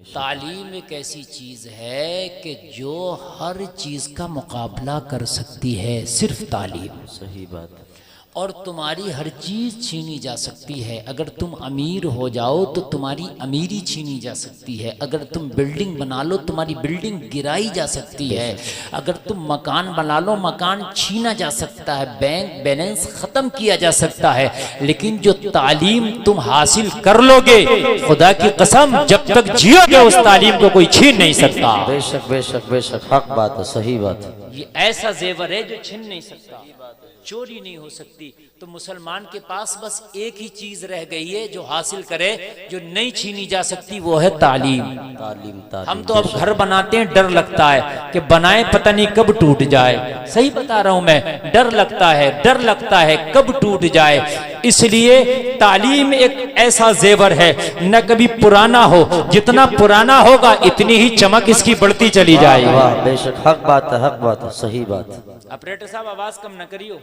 तालीम एक ऐसी चीज़ है कि जो हर चीज़ का मुकाबला कर सकती है, सिर्फ तालीम। सही बात। और तुम्हारी हर चीज़ छीनी जा सकती है। अगर तुम अमीर हो जाओ तो तुम्हारी अमीरी छीनी जा सकती है। अगर तुम बिल्डिंग बना लो तुम्हारी बिल्डिंग गिराई जा सकती है। अगर तुम मकान बना लो मकान छीना जा सकता है, बैंक बैलेंस ख़त्म किया जा सकता है। लेकिन जो तालीम तुम हासिल कर लोगे, खुदा की कसम जब तक जियोगे उस तालीम को कोई छीन नहीं सकता। बेशक बेशक बेशक, हक बात है, सही बात है। ये ऐसा जेवर है जो छीन नहीं सकता, चोरी नहीं हो सकती। तो मुसलमान के पास बस एक ही चीज रह गई है जो हासिल करे, जो नहीं छीनी जा सकती, वो है तालीम। तालीम तालीम। हम तो अब घर बनाते हैं, डर लगता है कि बनाए पता नहीं कब टूट जाए। सही बता रहा हूं मैं, डर लगता है कब टूट जाए। इसलिए तालीम एक ऐसा जेवर है न कभी पुराना हो, जितना पुराना होगा इतनी ही चमक इसकी बढ़ती चली जाएगी। बेशक, हक बात है, हक बात है, सही बात। ऑपरेटर साहब आवाज कम न करियो,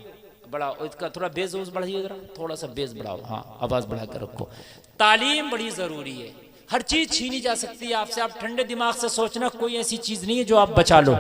बढ़ाओ इसका थोड़ा बेस बढ़ाइए, जरा थोड़ा सा बेस बढ़ाओ। हाँ, आवाज बढ़ा कर रखो। तालीम बड़ी जरूरी है। हर चीज छीनी जा सकती है आपसे। आप ठंडे दिमाग से सोचना, कोई ऐसी चीज नहीं है जो आप बचा लो।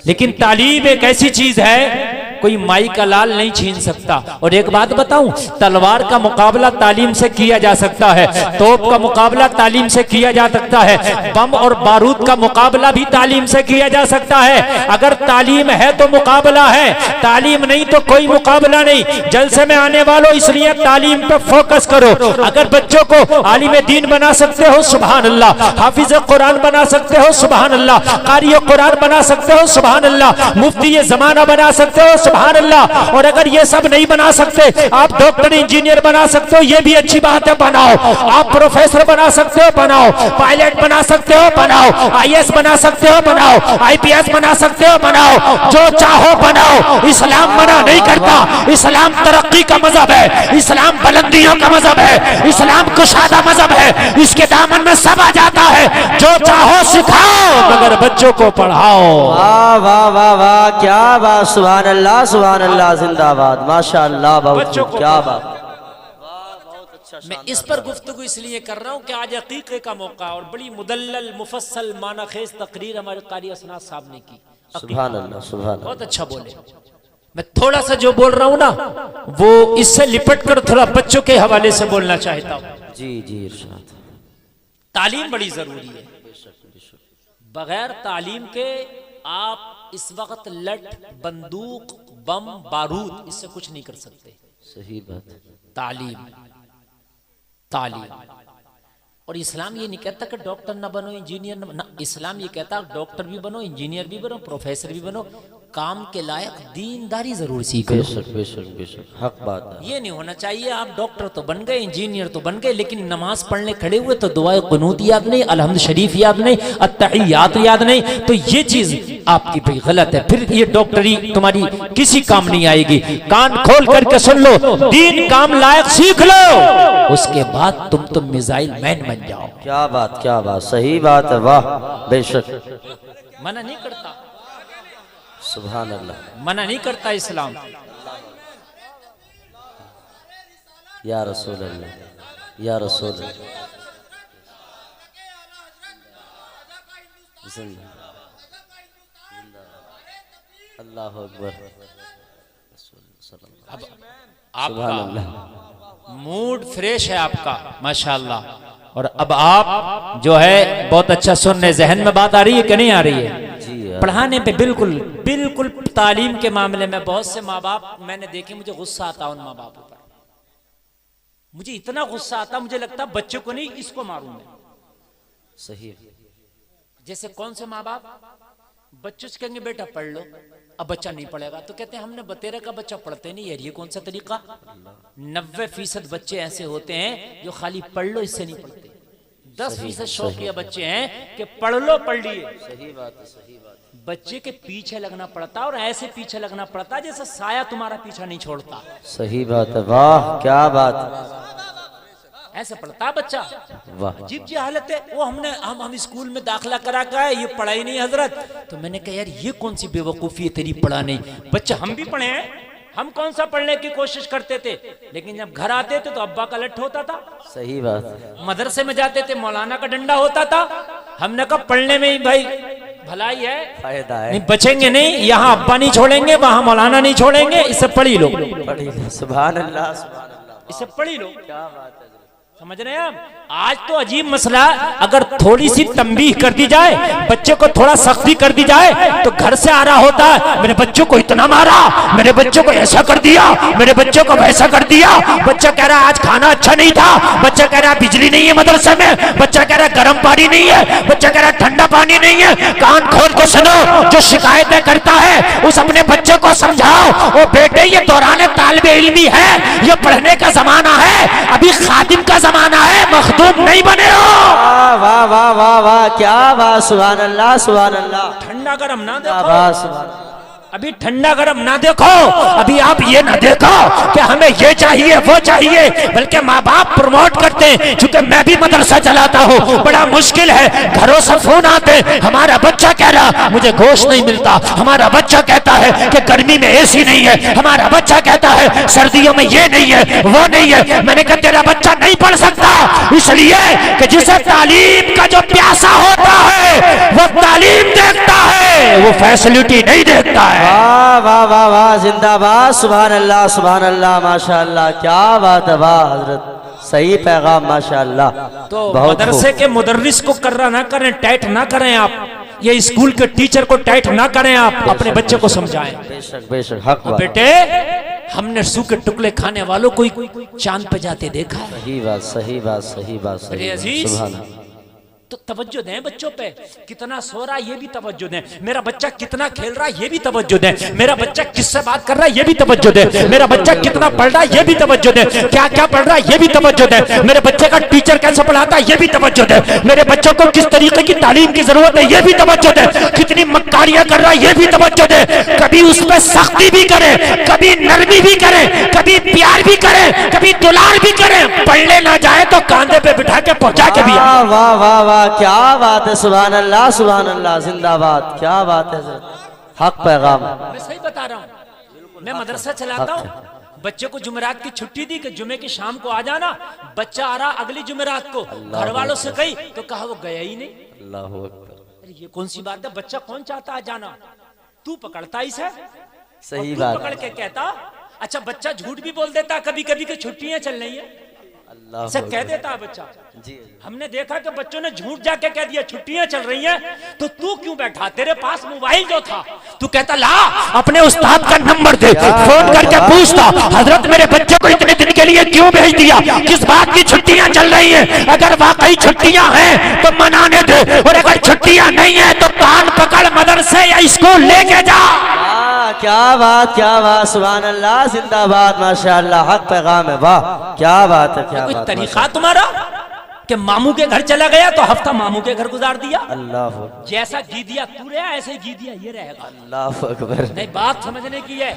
लेकिन तालीम एक ऐसी चीज है कोई माई का लाल नहीं छीन सकता। और एक बात बताऊं, तलवार का मुकाबला तालीम से किया जा सकता है, तोप का मुकाबला तालीम से किया जा सकता है, बम और बारूद का मुकाबला भी तालीम से किया जा सकता है। अगर तालीम है तो मुकाबला है, तालीम नहीं तो कोई मुकाबला नहीं। जलसे में आने वालों, इसलिए तालीम पे फोकस करो। अगर बच्चों को आलिम दीन बना सकते हो, सुभान अल्लाह। हाफिज कुरान बना सकते हो, सुभान अल्लाह। कारी कुरान बना सकते हो, सुभान अल्लाह। मुफ्ती ये जमाना बना सकते हो, सुभान अल्लाह। और अगर ये सब नहीं बना सकते, आप डॉक्टर इंजीनियर बना सकते हो, ये भी अच्छी बात है, बनाओ। आप प्रोफेसर बना सकते हो, बनाओ। पायलट बना सकते हो, बनाओ। आईएएस बना सकते हो, बनाओ। आईपीएस बना सकते हो, बनाओ। जो चाहो बनाओ। इस्लाम मना नहीं करता। इस्लाम तरक्की का मजहब है, इस्लाम बुलंदियों का मजहब है, इस्लाम कुशादा मजहब है। इसके दामन में सब आ जाता है। जो चाहो सिखाओ मगर बच्चों को पढ़ाओ। वाह वाह वाह वाह, क्या बात, सुभान अल्लाह सुभान अल्लाह, जिंदाबाद, माशाअल्लाह, बहुत क्या बात। मैं इस पर गुफ्तगू इसलिए कर रहा हूँ कि आज अकीक़े का मौका और बड़ी मुदल्लल मुफस्सल मानाखेज तकरीर हमारे कारी असनाद साहब ने की। सुभान अल्लाह सुभान अल्लाह, बहुत अच्छा बोले। मैं थोड़ा सा जो बोल रहा हूँ ना, वो इससे लिपट कर थोड़ा बच्चों के हवाले से बोलना चाहता हूँ। जी जी इरशाद। तालीम बड़ी जरूरी है। बगैर तालीम के आप इस वक्त लठ बंदूक बम बारूद इससे कुछ नहीं कर सकते। सही बात। तालीम तालीम। और इस्लाम ये नहीं कहता कि डॉक्टर ना बनो इंजीनियर ना, इस्लाम ये कहता डॉक्टर भी बनो इंजीनियर भी बनो प्रोफेसर भी बनो, काम के लायक दीनदारी जरूर सीखो। बेशक बेशक बेशक, हक बात है। ये नहीं होना चाहिए आप डॉक्टर तो बन गए इंजीनियर तो बन गए, लेकिन नमाज पढ़ने खड़े हुए तो दुआए कुनूत याद नहीं, अलहम्द शरीफ याद नहीं, अत्तहियात याद नहीं। तो ये चीज आपकी भाई गलत है। फिर ये डॉक्टरी तुम्हारी किसी काम नहीं आएगी। कान खोल करके सुन लो, दीन काम लायक सीख लो, उसके बाद तुम मिसाइल मैन बन जाओ। क्या बात क्या बात, सही बात है, वाह बेशक। मना नहीं करता, सुभान अल्लाह, मना नहीं करता इस्लाम। या रसूल अल्लाह, या रसूल अल्लाह। अल्लाहु अकबर। अब आपका मूड फ्रेश है आपका, माशाल्लाह। और अब आप जो है बहुत अच्छा सुन रहे, जहन में बात आ रही है कि नहीं आ रही है? पढ़ाने पे बिल्कुल बिल्कुल। तालीम के मामले में बहुत से माँ बाप मैंने देखे, मुझे गुस्सा आता उन माँ बापों पर। मुझे इतना गुस्सा आता, मुझे लगता बच्चों को नहीं इसको मारूं मैं। सही। जैसे कौन से माँ बाप बच्चों से कहेंगे बेटा पढ़ लो, अब बच्चा नहीं पढ़ेगा तो कहते हैं हमने बतेरा का बच्चा पढ़ते नहीं यार, ये कौन सा तरीका। 90% बच्चे ऐसे होते हैं जो खाली पढ़ लो इससे नहीं पढ़ते। 10% शौकिया बच्चे हैं कि पढ़ लो पढ़ लिए। सही बात है, सही बात। बच्चे के पीछे लगना पड़ता और ऐसे पीछे लगना पड़ता जैसे साया तुम्हारा पीछा नहीं छोड़ता। सही बात है, वाह क्या बात। ऐसे पढ़ता बच्चा, वाह अजीब जी हालत है। वो हम स्कूल में दाखिला करा का है, ये पढ़ाई नहीं हजरत। तो मैंने कहा यार ये कौन सी बेवकूफी है तेरी, पढ़ा नहीं। बच्चा हम भी पढ़े हैं, हम कौन सा पढ़ने की कोशिश करते थे, लेकिन जब घर आते थे तो अब्बा का लठ होता था। सही बात। मदरसे में जाते थे मौलाना का डंडा होता था। हमने कहा पढ़ने में ही भाई भलाई है, फायदा है। नहीं बचेंगे नहीं, यहाँ अब्बा नहीं छोड़ेंगे, वहाँ मौलाना नहीं छोड़ेंगे, इसे पढ़ी लो, सुभान अल्लाह, इसे पढ़ी लो। क्या बात है, समझ रहे हैं आप? आज तो अजीब मसला, अगर थोड़ी सी तंबीह कर दी जाए, बच्चे को थोड़ा सख्ती कर दी जाए, तो घर से आ रहा होता है मेरे बच्चों को इतना मारा, मेरे बच्चों को ऐसा कर दिया, मेरे बच्चों को वैसा कर दिया। बच्चा कह रहा है आज खाना अच्छा नहीं था, बच्चा कह रहा है बिजली नहीं है मदरसे में, बच्चा कह रहा है गर्म पानी नहीं है, बच्चा कह रहा है ठंडा पानी नहीं है। कान खोल को सुनो, जो शिकायतें करता है उस अपने बच्चे को समझाओ, ओ बेटे ये दौरान तालिबे इल्मी है, ये पढ़ने का जमाना है, अभी खादिम का जमाना है, मखदूम नहीं बने हो। वाह वाह वाह वाह, क्या बात, सुभान अल्लाह सुभान अल्लाह। ठंडा गरम ना क्या देखो, बात, सुभान, अभी ठंडा गरम ना देखो, अभी आप ये ना देखो कि हमें ये चाहिए वो चाहिए, बल्कि माँ बाप प्रमोट करते हैं। क्योंकि मैं भी मदरसा चलाता हूँ, बड़ा मुश्किल है, घरों से फोन आते, हमारा बच्चा कह रहा मुझे गोश्त नहीं मिलता, हमारा बच्चा कहता है कि गर्मी में एसी नहीं है, हमारा बच्चा कहता है सर्दियों में ये नहीं है वो नहीं है। मैंने कहा तेरा बच्चा नहीं पढ़ सकता, इसलिए कि जिसे तालीम का जो प्यासा होता है वो तालीम देखता है, वो फैसिलिटी नहीं देखता है। वाह वाह वाह वाह, जिंदाबाद, सुभान अल्लाह माशाअल्लाह, क्या बात है, वाह हजरत, सही पैगाम माशाअल्लाह। तो मदरसे के मुदर्रिस को कर्रा ना करें, टाइट ना करें आप, ये स्कूल के टीचर को टाइट ना करें आप, अपने बच्चे को समझाएं। बेशक बेशक, हक बात। बेटे हमने सूखे टुकड़े खाने वालों को चांद पे जाते देखा है। सही बात सही बात सही बात, सही अजीज, बात, सुभान अल्लाह। तो तवज्जो दें बच्चों पे, कितना सो रहा है ये भी तवज्जो दें, मेरा बच्चा कितना खेल रहा है ये भी तवज्जो दें, मेरा बच्चा किससे बात कर रहा है ये भी तवज्जो दें, मेरा बच्चा कितना पढ़ रहा है ये भी तवज्जो दें, क्या क्या पढ़ रहा है ये भी तवज्जो दें, मेरे बच्चे का टीचर कैसे पढ़ाता है ये भी तवज्जो दें, मेरे बच्चों को किस तरीके की तालीम की जरूरत है ये भी तवज्जो दें, कितनी मक्कारियां कर रहा है ये भी तवज्जो दें। कभी उस पर सख्ती भी करें, कभी नरमी भी करें, कभी प्यार भी करें, कभी दुलार भी करें, पढ़ने ना जाए तो कांधे पे बिठा के पहुंचा के भी। वाह वाह वाह वाह, क्या बात है, सुभान अल्लाह जिंदाबाद, क्या बात है, हक पैगाम। मैं सही बता रहा हूँ, मैं मदरसा चलाता हूँ, बच्चे को जुमेरात की छुट्टी दी कि जुमे की शाम को आ जाना, बच्चा आ रहा अगली जुमेरात को, घर वालों से कही तो कहा वो गया ही नहीं। अल्लाह अकबर, अरे ये कौन सी बात है, बच्चा कौन चाहता है जाना, तू पकड़ता इसे, सही तू बात, पकड़ के कहता। अच्छा बच्चा झूठ भी बोल देता कभी कभी कि छुट्टियां चल रही है, ऐसा कह देता है बच्चा। जी, हमने देखा कि बच्चों ने झूठ जाके कह दिया छुट्टियां चल रही हैं, तो तू क्यों बैठा, तेरे पास मोबाइल जो था तू कहता ला अपने उस्ताद का नंबर दे, फोन करके पूछता हजरत मेरे बच्चे को इतने दिन के लिए क्यों भेज दिया, किस बात की छुट्टियां चल रही हैं, अगर वाकई छुट्टियां हैं तो मनाने दे, और अगर छुट्टियां नहीं है तो कान पकड़ मदरसे या स्कूल लेके जा। क्या बात सुभान अल्लाह, जिंदाबाद माशाअल्लाह, हक पैगाम है, वाह क्या बात है, क्या कोई बात, तरीका तुम्हारा कि मामू के घर चला गया तो हफ्ता मामू के घर गुजार दिया, अल्लाह जैसा जी दिया तू रहा ऐसे जी दिया ये रहेगा। अल्लाह अकबर, नहीं बात समझने की है,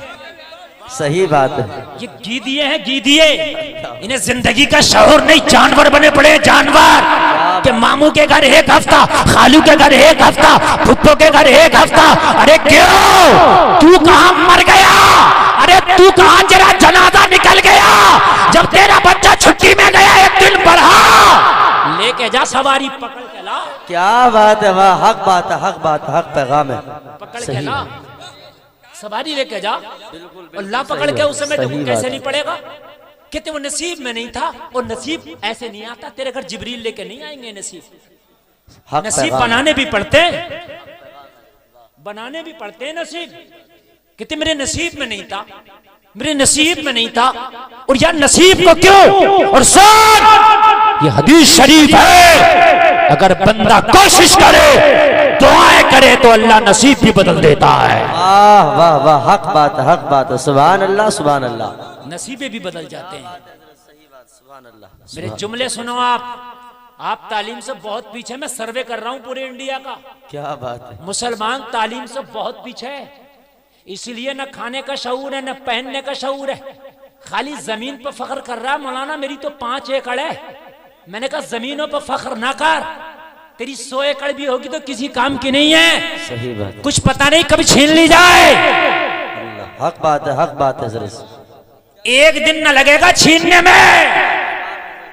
सही बात है, ये गीदिए हैं गीदिए, इन्हें जिंदगी का शऊर नहीं, जानवर बने पड़े जानवर, कि मामू के घर एक हफ्ता, खालू के घर एक हफ्ता, फुप्पो के घर एक हफ्ता। अरे क्यों, तू कहां मर गया, अरे तू कहां तेरा जनाजा निकल गया, जब तेरा बच्चा छुट्टी में गया एक दिन बढ़ा लेके जा सवारी पकड़ के ला। क्या बात है, वाह हक बात है, हक बात है, हक पैगाम है, पकड़ के ला, सवारी लेके जा, अल्लाह पकड़ के उस समय देखो कैसे नहीं पड़ेगा। कहते वो नसीब में नहीं था, और नसीब ऐसे नहीं आता, तेरे घर जिब्रील लेके नहीं आएंगे नसीब, नसीब बनाने भी पड़ते हैं, बनाने भी पड़ते हैं नसीब। कहते मेरे नसीब में नहीं था, मेरे नसीब में नहीं था, और यार नसीब को क्यों, और सुन ये हदीस शरीफ है, अगर बंदा कोशिश करे दुआएं करे तो अल्लाह नसीब भी बदल देता है। वाह वाह वाह, हक बात है, हक बात है, सुभान अल्लाह सुभान अल्लाह, नसीबे भी बदल जाते हैं। सही बात, सुभान अल्लाह। मेरे जुमले सुनो आप तालीम से बहुत पीछे, मैं सर्वे कर रहा हूं पूरे इंडिया का, क्या बात है, मुसलमान तालीम से बहुत पीछे है, इसलिए न खाने का शऊर है न पहनने का शऊर है, खाली जमीन पर फख्र कर रहा है। मौलाना मेरी तो 5 एकड़ है, मैंने कहा जमीनों पर फख्र ना कर, तेरी 100 एकड़ भी होगी तो किसी काम की नहीं है, सही बात, कुछ पता नहीं कभी छीन ली जाए। अल्लाह हक बात है, हक बात है, जरूर एक दिन न लगेगा छीनने में,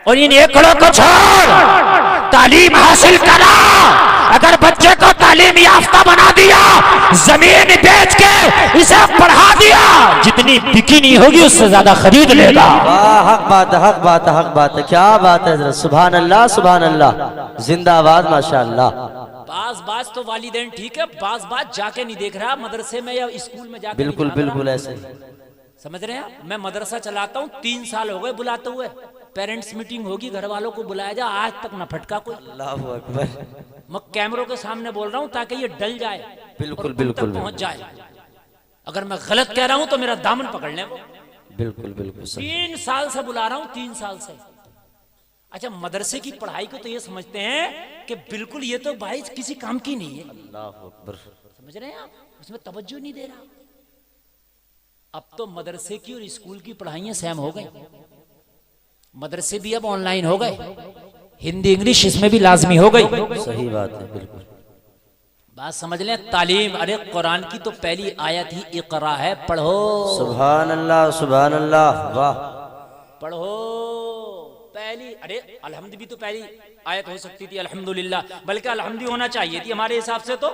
और इन एकड़ों को छोड़ तालीम हासिल करा, जमीन बेच के इसे पढ़ा दिया, जितनी बिकी नहीं होगी उससे ज्यादा खरीद लेगा। वाह, हक बात है, हक बात है, हक बात है, क्या बात है हजरत, सुभान अल्लाह, सुभान अल्लाह, जिंदाबाद, माशाअल्लाह। बाज तो वालिदैन ठीक है, बाज जाके नहीं देख रहा मदरसे में या स्कूल में जाके। बिल्कुल बिल्कुल ऐसे ही। समझ रहे हैं? मैं मदरसा चलाता हूँ, 3 साल हो गए बुलाते हुए। पेरेंट्स मीटिंग होगी, घर वालों को बुलाया जा, आज तक ना फटका कोई। अल्लाहु अकबर। मैं कैमरों के सामने बोल रहा हूँ ताकि ये डल जाए, बिल्कुल और बिल्कुल पहुंच जाए। अगर मैं गलत कह रहा हूँ तो मेरा दामन पकड़ ले वो। बिल्कुल बिल्कुल सही। 3 साल से बुला रहा हूँ, 3 साल से। अच्छा, मदरसे की पढ़ाई को तो ये समझते हैं कि बिल्कुल ये तो भाई किसी काम की नहीं है। अल्लाहु अकबर। समझ रहे हैं आप? उसमें तवज्जो नहीं दे रहा। अब तो मदरसे की और स्कूल की पढ़ाइयां सेम हो गई। मदरसे भी अब ऑनलाइन हो गए, हिंदी इंग्लिश इसमें भी लाजमी हो गई। सही बात है, बिल्कुल बात समझ लें। तालीम, अरे कुरान की तो पहली आयत ही इकरा है, पढ़ो। सुभान अल्लाह, सुभान अल्लाह, वाह। पढ़ो पहली। अरे अलहम्द भी तो पहली आयत हो सकती थी, अल्हम्दुलिल्लाह, बल्कि अलहम्द होना चाहिए थी हमारे हिसाब से। तो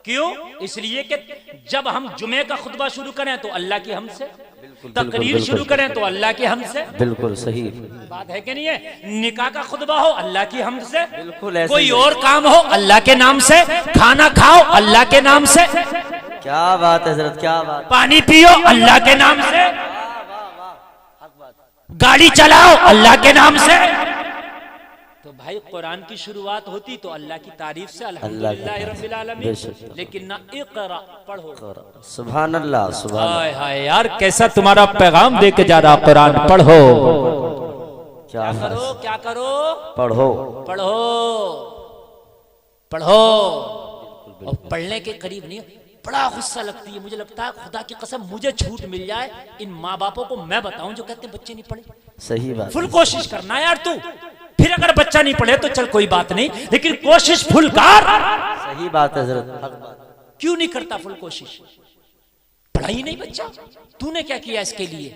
क्यों? इसलिए कि जब हम जुमे का खुतबा शुरू करें तो अल्लाह की हमद से, तकरीर शुरू करें तो अल्लाह की हमद से। बिल्कुल सही बात है कि नहीं है? निकाह का खुतबा हो अल्लाह की हमद से, बिल्कुल ऐसे कोई ही। और काम हो अल्लाह के नाम से, खाना खाओ अल्लाह के नाम से, क्या बात है हजरत, क्या बात। पानी पियो अल्लाह के नाम से, गाड़ी चलाओ अल्लाह के नाम से। तो भाई कुरान की शुरुआत होती तो अल्लाह की तारीफ से, अल्हम्दुलिल्लाह रब्बिल आलमीन। लेकिन ना इक़रा, पढ़ो। सुभान अल्लाह, सुभान। हाय हाय यार, कैसा तुम्हारा पैगाम देके जा रहा, कुरान पढ़ो। क्या करो, क्या करो? पढ़ो, पढ़ो, पढ़ो। और पढ़ने के करीब नहीं, बड़ा गुस्सा लगती है। मुझे लगता है खुदा की कसम मुझे छूट मिल जाए इन माँ बापों को मैं बताऊं जो कहते हैं बच्चे नहीं पढ़े। सही बात। फुल कोशिश करना यार तू, फिर अगर बच्चा नहीं पढ़े तो चल कोई बात नहीं, लेकिन कोशिश फुल कर। सही बात है हजरत। क्यों नहीं करता फुल कोशिश? पढ़ाई नहीं बच्चा, तूने क्या किया इसके लिए?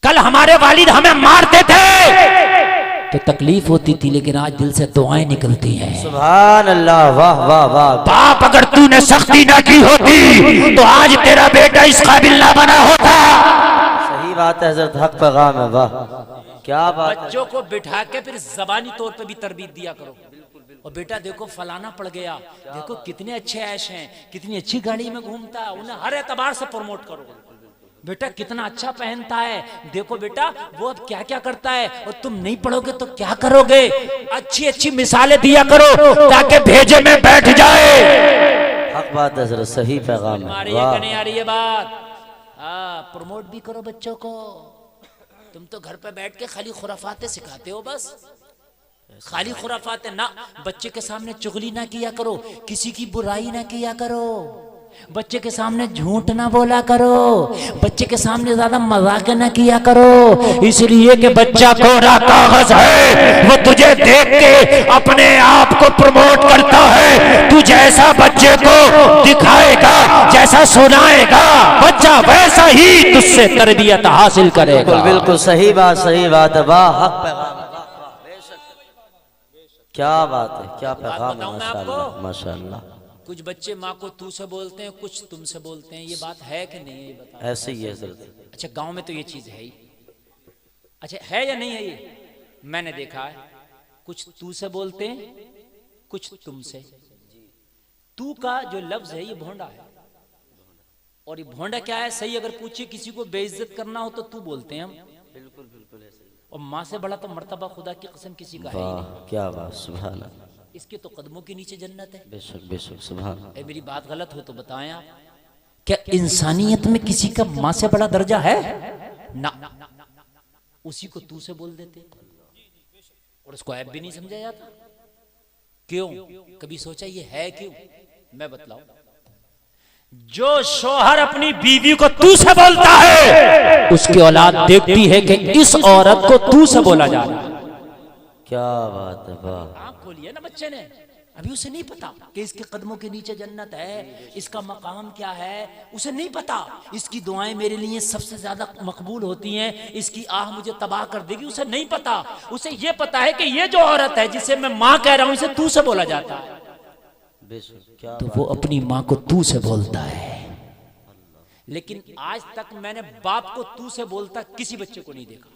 कल हमारे वालिद हमें मारते थे तो तकलीफ होती थी, लेकिन आज दिल से दुआएं निकलती हैं। सुभान अल्लाह, वाह वाह वाह। बाप अगर तूने सख्ती ना की होती तो आज तेरा बेटा इस काबिल ना बना होता। सही बात है हजरत, हक पैगाम है, वाह क्या बात। बच्चों को बिठा के फिर जबानी तौर पे भी तरबीत दिया करो। और बेटा देखो फलाना पड़ गया, देखो कितने अच्छे ऐश हैं, कितनी अच्छी गाड़ी में घूमता है, उन्हें हर एतबार से प्रमोट करो। बेटा कितना अच्छा पहनता है, देखो बेटा वो अब क्या क्या करता है, और तुम नहीं पढ़ोगे तो क्या करोगे। अच्छी अच्छी मिसालें दिया करो ताकि भेजे में बैठ जाए। हक बात है जरा, सही पैगाम है, वाह। नहीं आ रही है बात? प्रमोट भी करो बच्चों को। तुम तो घर पे बैठ के खाली खुराफाते सिखाते हो, बस खाली खुराफाते ना। बच्चे के सामने चुगली ना किया करो, किसी की बुराई ना किया करो, बच्चे के सामने झूठ ना बोला करो, बच्चे के सामने ज्यादा मजाक ना किया करो, इसलिए कि बच्चा कोरा कागज है, वो तुझे देख के अपने आप को प्रमोट करता है। तू जैसा बच्चे को दिखाएगा, जैसा सुनाएगा, बच्चा वैसा ही तुझसे तरबियत हासिल करेगा। बिल्कुल सही बात, सही बात है, वाह हक पैगाम, क्या बात है, क्या पैगाम है, माशाअल्लाह माशाअल्लाह। कुछ बच्चे माँ को तू से बोलते हैं, कुछ तुम से बोलते हैं, ये बात है कि नहीं है? ये बता। ऐसे ही है सर। अच्छा गांव में तो ये चीज है ही। अच्छा है या नहीं है? ये मैंने देखा है, कुछ तू से बोलते हैं, कुछ तुम से। तू का जो लफ्ज है ये भोंडा है, और ये भोंडा क्या है? सही अगर पूछिए किसी को बेइज्जत करना हो तो तू बोलते हैं हम। बिल्कुल बिल्कुल ऐसे। और माँ से बड़ा तो मर्तबा खुदा की कसम किसी का है ही नहीं। क्या बात, सुभान अल्लाह। इसके तो कदमों के नीचे जन्नत है। बेशक बेशक, सुभान। मेरी बात गलत हो तो बताएं आप। क्या इंसानियत में किसी का माँ से बड़ा दर्जा है? ना, उसी को तू से बोल देते और उसको ऐब भी नहीं समझा जाता। क्यों? कभी सोचा ये है क्यों? मैं बतलाऊं। जो शोहर अपनी बीवी को तू से बोलता है, उसकी औलाद देखती है कि इस औरत को तू से बोला जा रहा है। क्या बात है, वाह। आँख खोली है ना बच्चे ने, अभी उसे नहीं पता कि इसके कदमों के नीचे जन्नत है, इसका मकाम क्या है, उसे नहीं पता। इसकी दुआएं मेरे लिए सबसे ज्यादा मकबूल होती हैं, इसकी आह मुझे तबाह कर देगी, उसे नहीं पता। उसे ये पता है कि ये जो औरत है जिसे मैं माँ कह रहा हूं, इसे तू से बोला जाता है। बेशक क्या तो वो अपनी माँ को तू से बोलता है। लेकिन आज तक मैंने बाप को तू से बोलता किसी बच्चे को नहीं देखा,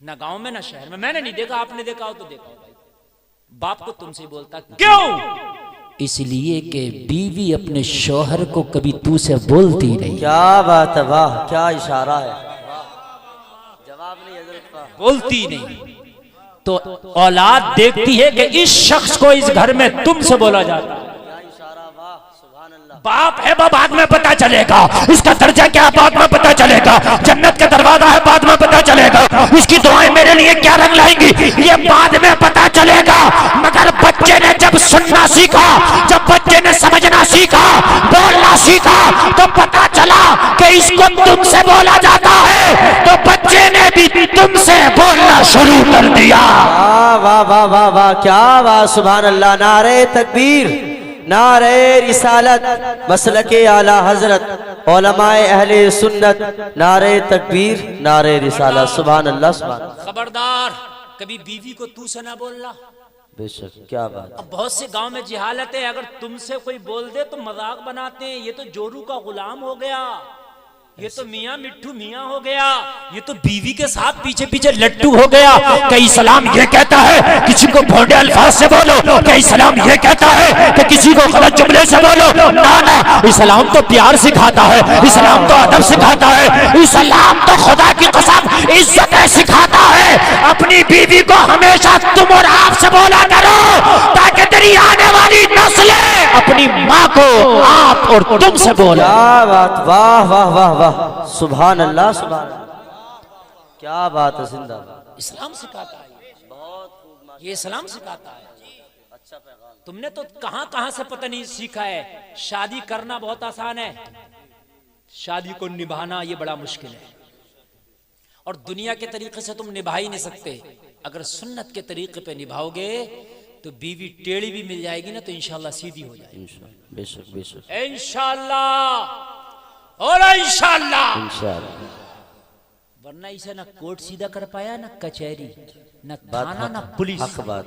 ना गांव में ना शहर में। मैंने नहीं देखा, आपने देखा हो तो देखा हो भाई। बाप को तुमसे बोलता क्यों? इसलिए कि बीवी अपने शौहर को कभी तू से बोलती नहीं। क्या बात है, वाह क्या इशारा है, जवाब नहीं हजरत का। बोलती नहीं तो औलाद देखती है कि इस शख्स को इस घर में तुमसे बोला जाता है। क्या इशारा, वाह सुभान अल्लाह। बाप है वो बाद में पता चलेगा, इसका दर्जा क्या है बाद में पता चलेगा, जन्नत का दरवाजा है बाद में पता चलेगा, इसकी दुआएं मेरे लिए क्या रंग लाएंगी ये बाद में पता चलेगा। मगर बच्चे ने जब सुनना सीखा, जब बच्चे ने समझना सीखा, बोलना सीखा, तो पता चला कि इसको तुमसे बोला जाता है, तो बच्चे ने भी तुमसे बोलना शुरू कर दिया। वाह वाह वाह वाह क्या वाह सुभान अल्लाह। नारे तकबीर, नारे रिसालत, मसलके आला हजरत, उलमाए अहले सुन्नत, नारे तकबीर, नारे रिसालत, सुभान अल्लाह सुभान अल्लाह। खबरदार कभी बीवी को तू से ना बोलना। बेशक क्या बात। अब बहुत से गांव में जिहालत है, अगर तुमसे कोई बोल दे तो मजाक बनाते हैं, ये तो जोरू का गुलाम हो गया, ये तो मियाँ मिट्ठू मियाँ हो गया, ये तो बीवी के साथ पीछे पीछे लट्टू हो गया। कई इस्लाम ये कहता है किसी को भोंडे अल्फाज से बोलो, कई इस्लाम ये कहता है कि किसी को गलत जुमले से बोलो। ना ना, इस्लाम तो प्यार सिखाता है, इस्लाम तो अदब सिखाता है, इस्लाम तो खुदा की कसम इज्जत सिखाता है। अपनी बीवी को हमेशा तुम और आप से बोला करो, ताकि तेरी आने वाली नस्लें अपनी माँ को आप और तुम से बोला। क्या बात, वाह वाह वाह वाह सुभान अल्लाह सुभान अल्लाह। क्या बात है, जिंदाबाद। इस्लाम सिखाता है, बहुत खूब, ये इस्लाम सिखाता है। अच्छा पैगाम। तुमने तो कहां कहां से पता नहीं सीखा है। शादी करना बहुत आसान है, शादी को निभाना ये बड़ा मुश्किल है। और दुनिया के तरीके से तुम निभा ही नहीं सकते। अगर सुन्नत के तरीके पे निभाओगे तो बीवी टेढ़ी भी मिल जाएगी ना तो इंशाल्लाह सीधी हो जाएगी। बेशक बेशक इंशाल्लाह और इंशाल्लाह। इंशाल्लाह। वरना इसे ना कोर्ट सीधा कर पाया, ना कचहरी, ना बात थाना, ना हक, पुलिस, हक बात,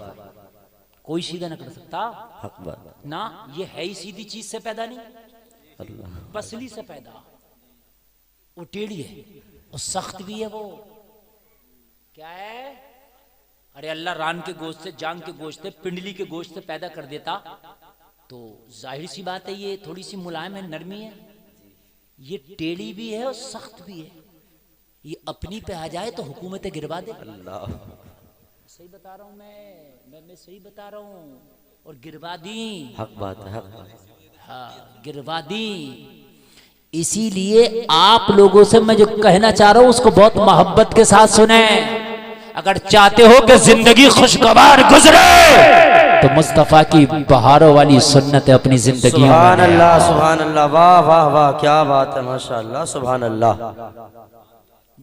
कोई सीधा ना कर सकता हक बात। ना। ये है ही सीधी चीज से पैदा नहीं, अल्लाह पसली से पैदा। वो टेढ़ी है, वो सख्त भी है। वो क्या है? अरे अल्लाह रान के गोश्त से, जांग के गोश्त से, पिंडली के गोश्त से पैदा कर देता तो जाहिर सी बात है ये थोड़ी सी मुलायम है, नरमी है। ये टेढ़ी भी है और सख्त भी है। ये अपनी पे आ जाए तो हुकूमतें गिरवा दे। अल्लाह सही बता रहा हूँ मैं सही बता रहा हूँ। और गिरवा दी, हक बात है, हक बात। हाँ गिरवा दी। इसीलिए आप लोगों से मैं जो कहना चाह रहा हूँ उसको बहुत मोहब्बत के साथ सुने। अगर चाहते हो कि जिंदगी खुशगवार गुजरे तो मुस्तफा की बहारों वाली सुन्नत अपनी जिंदगी में। सुभान अल्लाह सुभान अल्लाह, वाह वाह वाह क्या बात है, माशाअल्लाह सुभान अल्लाह।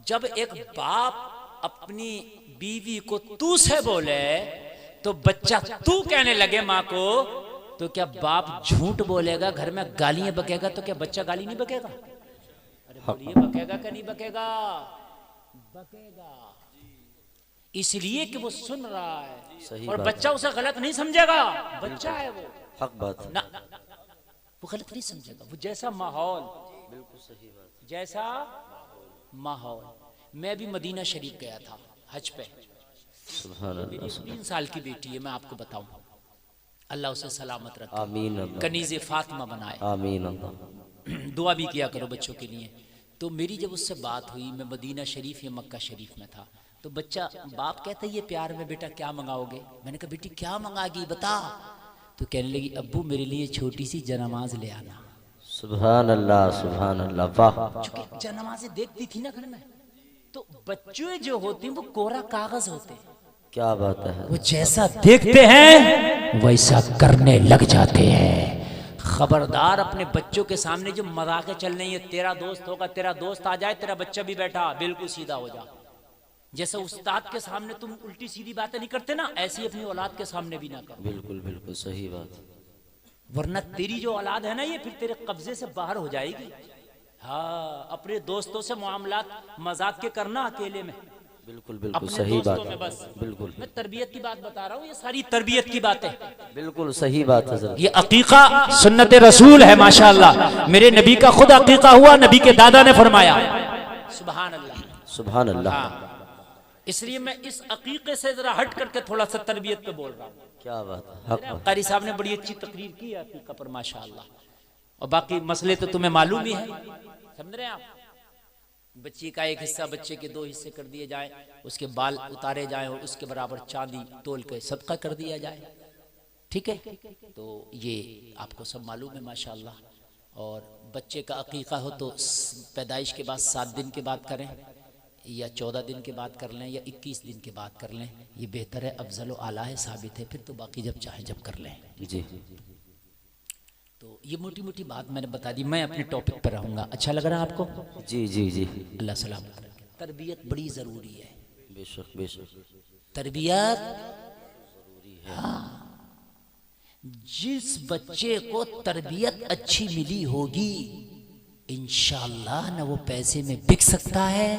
जब एक बाप अपनी बीवी को तू से बोले तो बच्चा तू कहने लगे माँ को, तो क्या बाप झूठ बोलेगा, घर में गालियां बकेगा, तो क्या बच्चा गाली नहीं बकेगा? अरे बोलिए बकेगा क्या नहीं बकेगा? बकेगा। इसलिए कि वो सुन रहा है और बच्चा उसे गलत नहीं समझेगा। बच्चा है वो, हक बात ना वो गलत नहीं समझेगा। वो जैसा माहौल, बिल्कुल सही बात। जैसा माहौल। मैं भी मदीना शरीफ गया था हज पे। सुभान अल्लाह। 3 साल की बेटी है, मैं आपको बताऊं, अल्लाह उसे सलामत रखे, आमीन अल्लाह, कनीज़े फातिमा बनाए। आमीन अल्लाह। दुआ भी किया करो बच्चों के लिए। तो मेरी जब उससे बात हुई, मैं मदीना शरीफ या मक्का शरीफ में था, तो बच्चा, बाप कहता है ये प्यार में बेटा क्या मंगाओगे? मैंने कहा बेटी क्या मंगागी बता? तो कहने लगी अब्बू मेरे लिए छोटी सी जनामाज ले आना। सुभान अल्लाह सुभान अल्लाह, वाह। चूंकि जनामाजें देखती थी ना घर में, तो बच्चे जो होते हैं वो कोरा कागज होते हैं। क्या बात है, वो जैसा देखते हैं वैसा करने लग जाते हैं। खबरदार अपने बच्चों के सामने जो मजाकें चल रही है, तेरा दोस्त होगा, तेरा दोस्त आ जाए, तेरा बच्चा भी बैठा, बिल्कुल सीधा हो जा। जैसे उस्ताद के सामने तुम उल्टी सीधी बातें नहीं करते ना, ऐसी अपनी औलाद के सामने भी ना करो। बिल्कुल बिल्कुल सही बात। वरना तेरी जो औलाद है ना, ये फिर तेरे कब्जे से बाहर हो जाएगी। हाँ, अपने दोस्तों से मामलात मजाक के करना अकेले में, बिल्कुल बिल्कुल अपने सही बात दोस्तों में बस। बिल्कुल मैं तरबियत की बात बता रहा हूँ, ये सारी तरबियत की बातें। बिल्कुल सही बात है हजरत। ये अकीका सुन्नत रसूल है माशाअल्लाह। मेरे नबी का खुद अकीका हुआ, नबी के दादा ने फरमाया। सुभान अल्लाह सुभान अल्लाह। हाँ, इसलिए मैं इस अकीके से जरा हट करके थोड़ा सा तरबियत पे बोल रहा हूँ। क्या बात है, हक बात। कारी साहब ने बड़ी अच्छी तकरीर की है अकीका पर माशाअल्लाह। और बाकी मसले तो तुम्हें मालूम ही है, समझ रहे हैं आप। बच्ची का एक हिस्सा बच्चे के 2 हिस्से कर दिए जाए, उसके बाल उतारे जाए और उसके बराबर चांदी तोल के सदका कर दिया जाए, ठीक है। तो ये आपको सब मालूम है माशाअल्लाह। और बच्चे का अकीका हो तो पैदाइश के बाद 7 दिन के बाद करें, या 14 दिन के बाद कर लें, या 21 दिन के बाद कर लें, ये बेहतर है, अफजल आला है, साबित है। फिर तो बाकी जब चाहे जब कर लें जी। तो ये मोटी मोटी बात मैंने बता दी। मैं अपने टॉपिक पर रहूंगा। अच्छा लग रहा है आपको? जी जी जी। अल्लाह सलामत रखे। तरबियत बड़ी ज़रूरी है, बेशक बेशक तरबियत। हाँ, जिस बच्चे को तरबियत अच्छी मिली होगी इंशाअल्लाह न वो पैसे में बिक सकता है,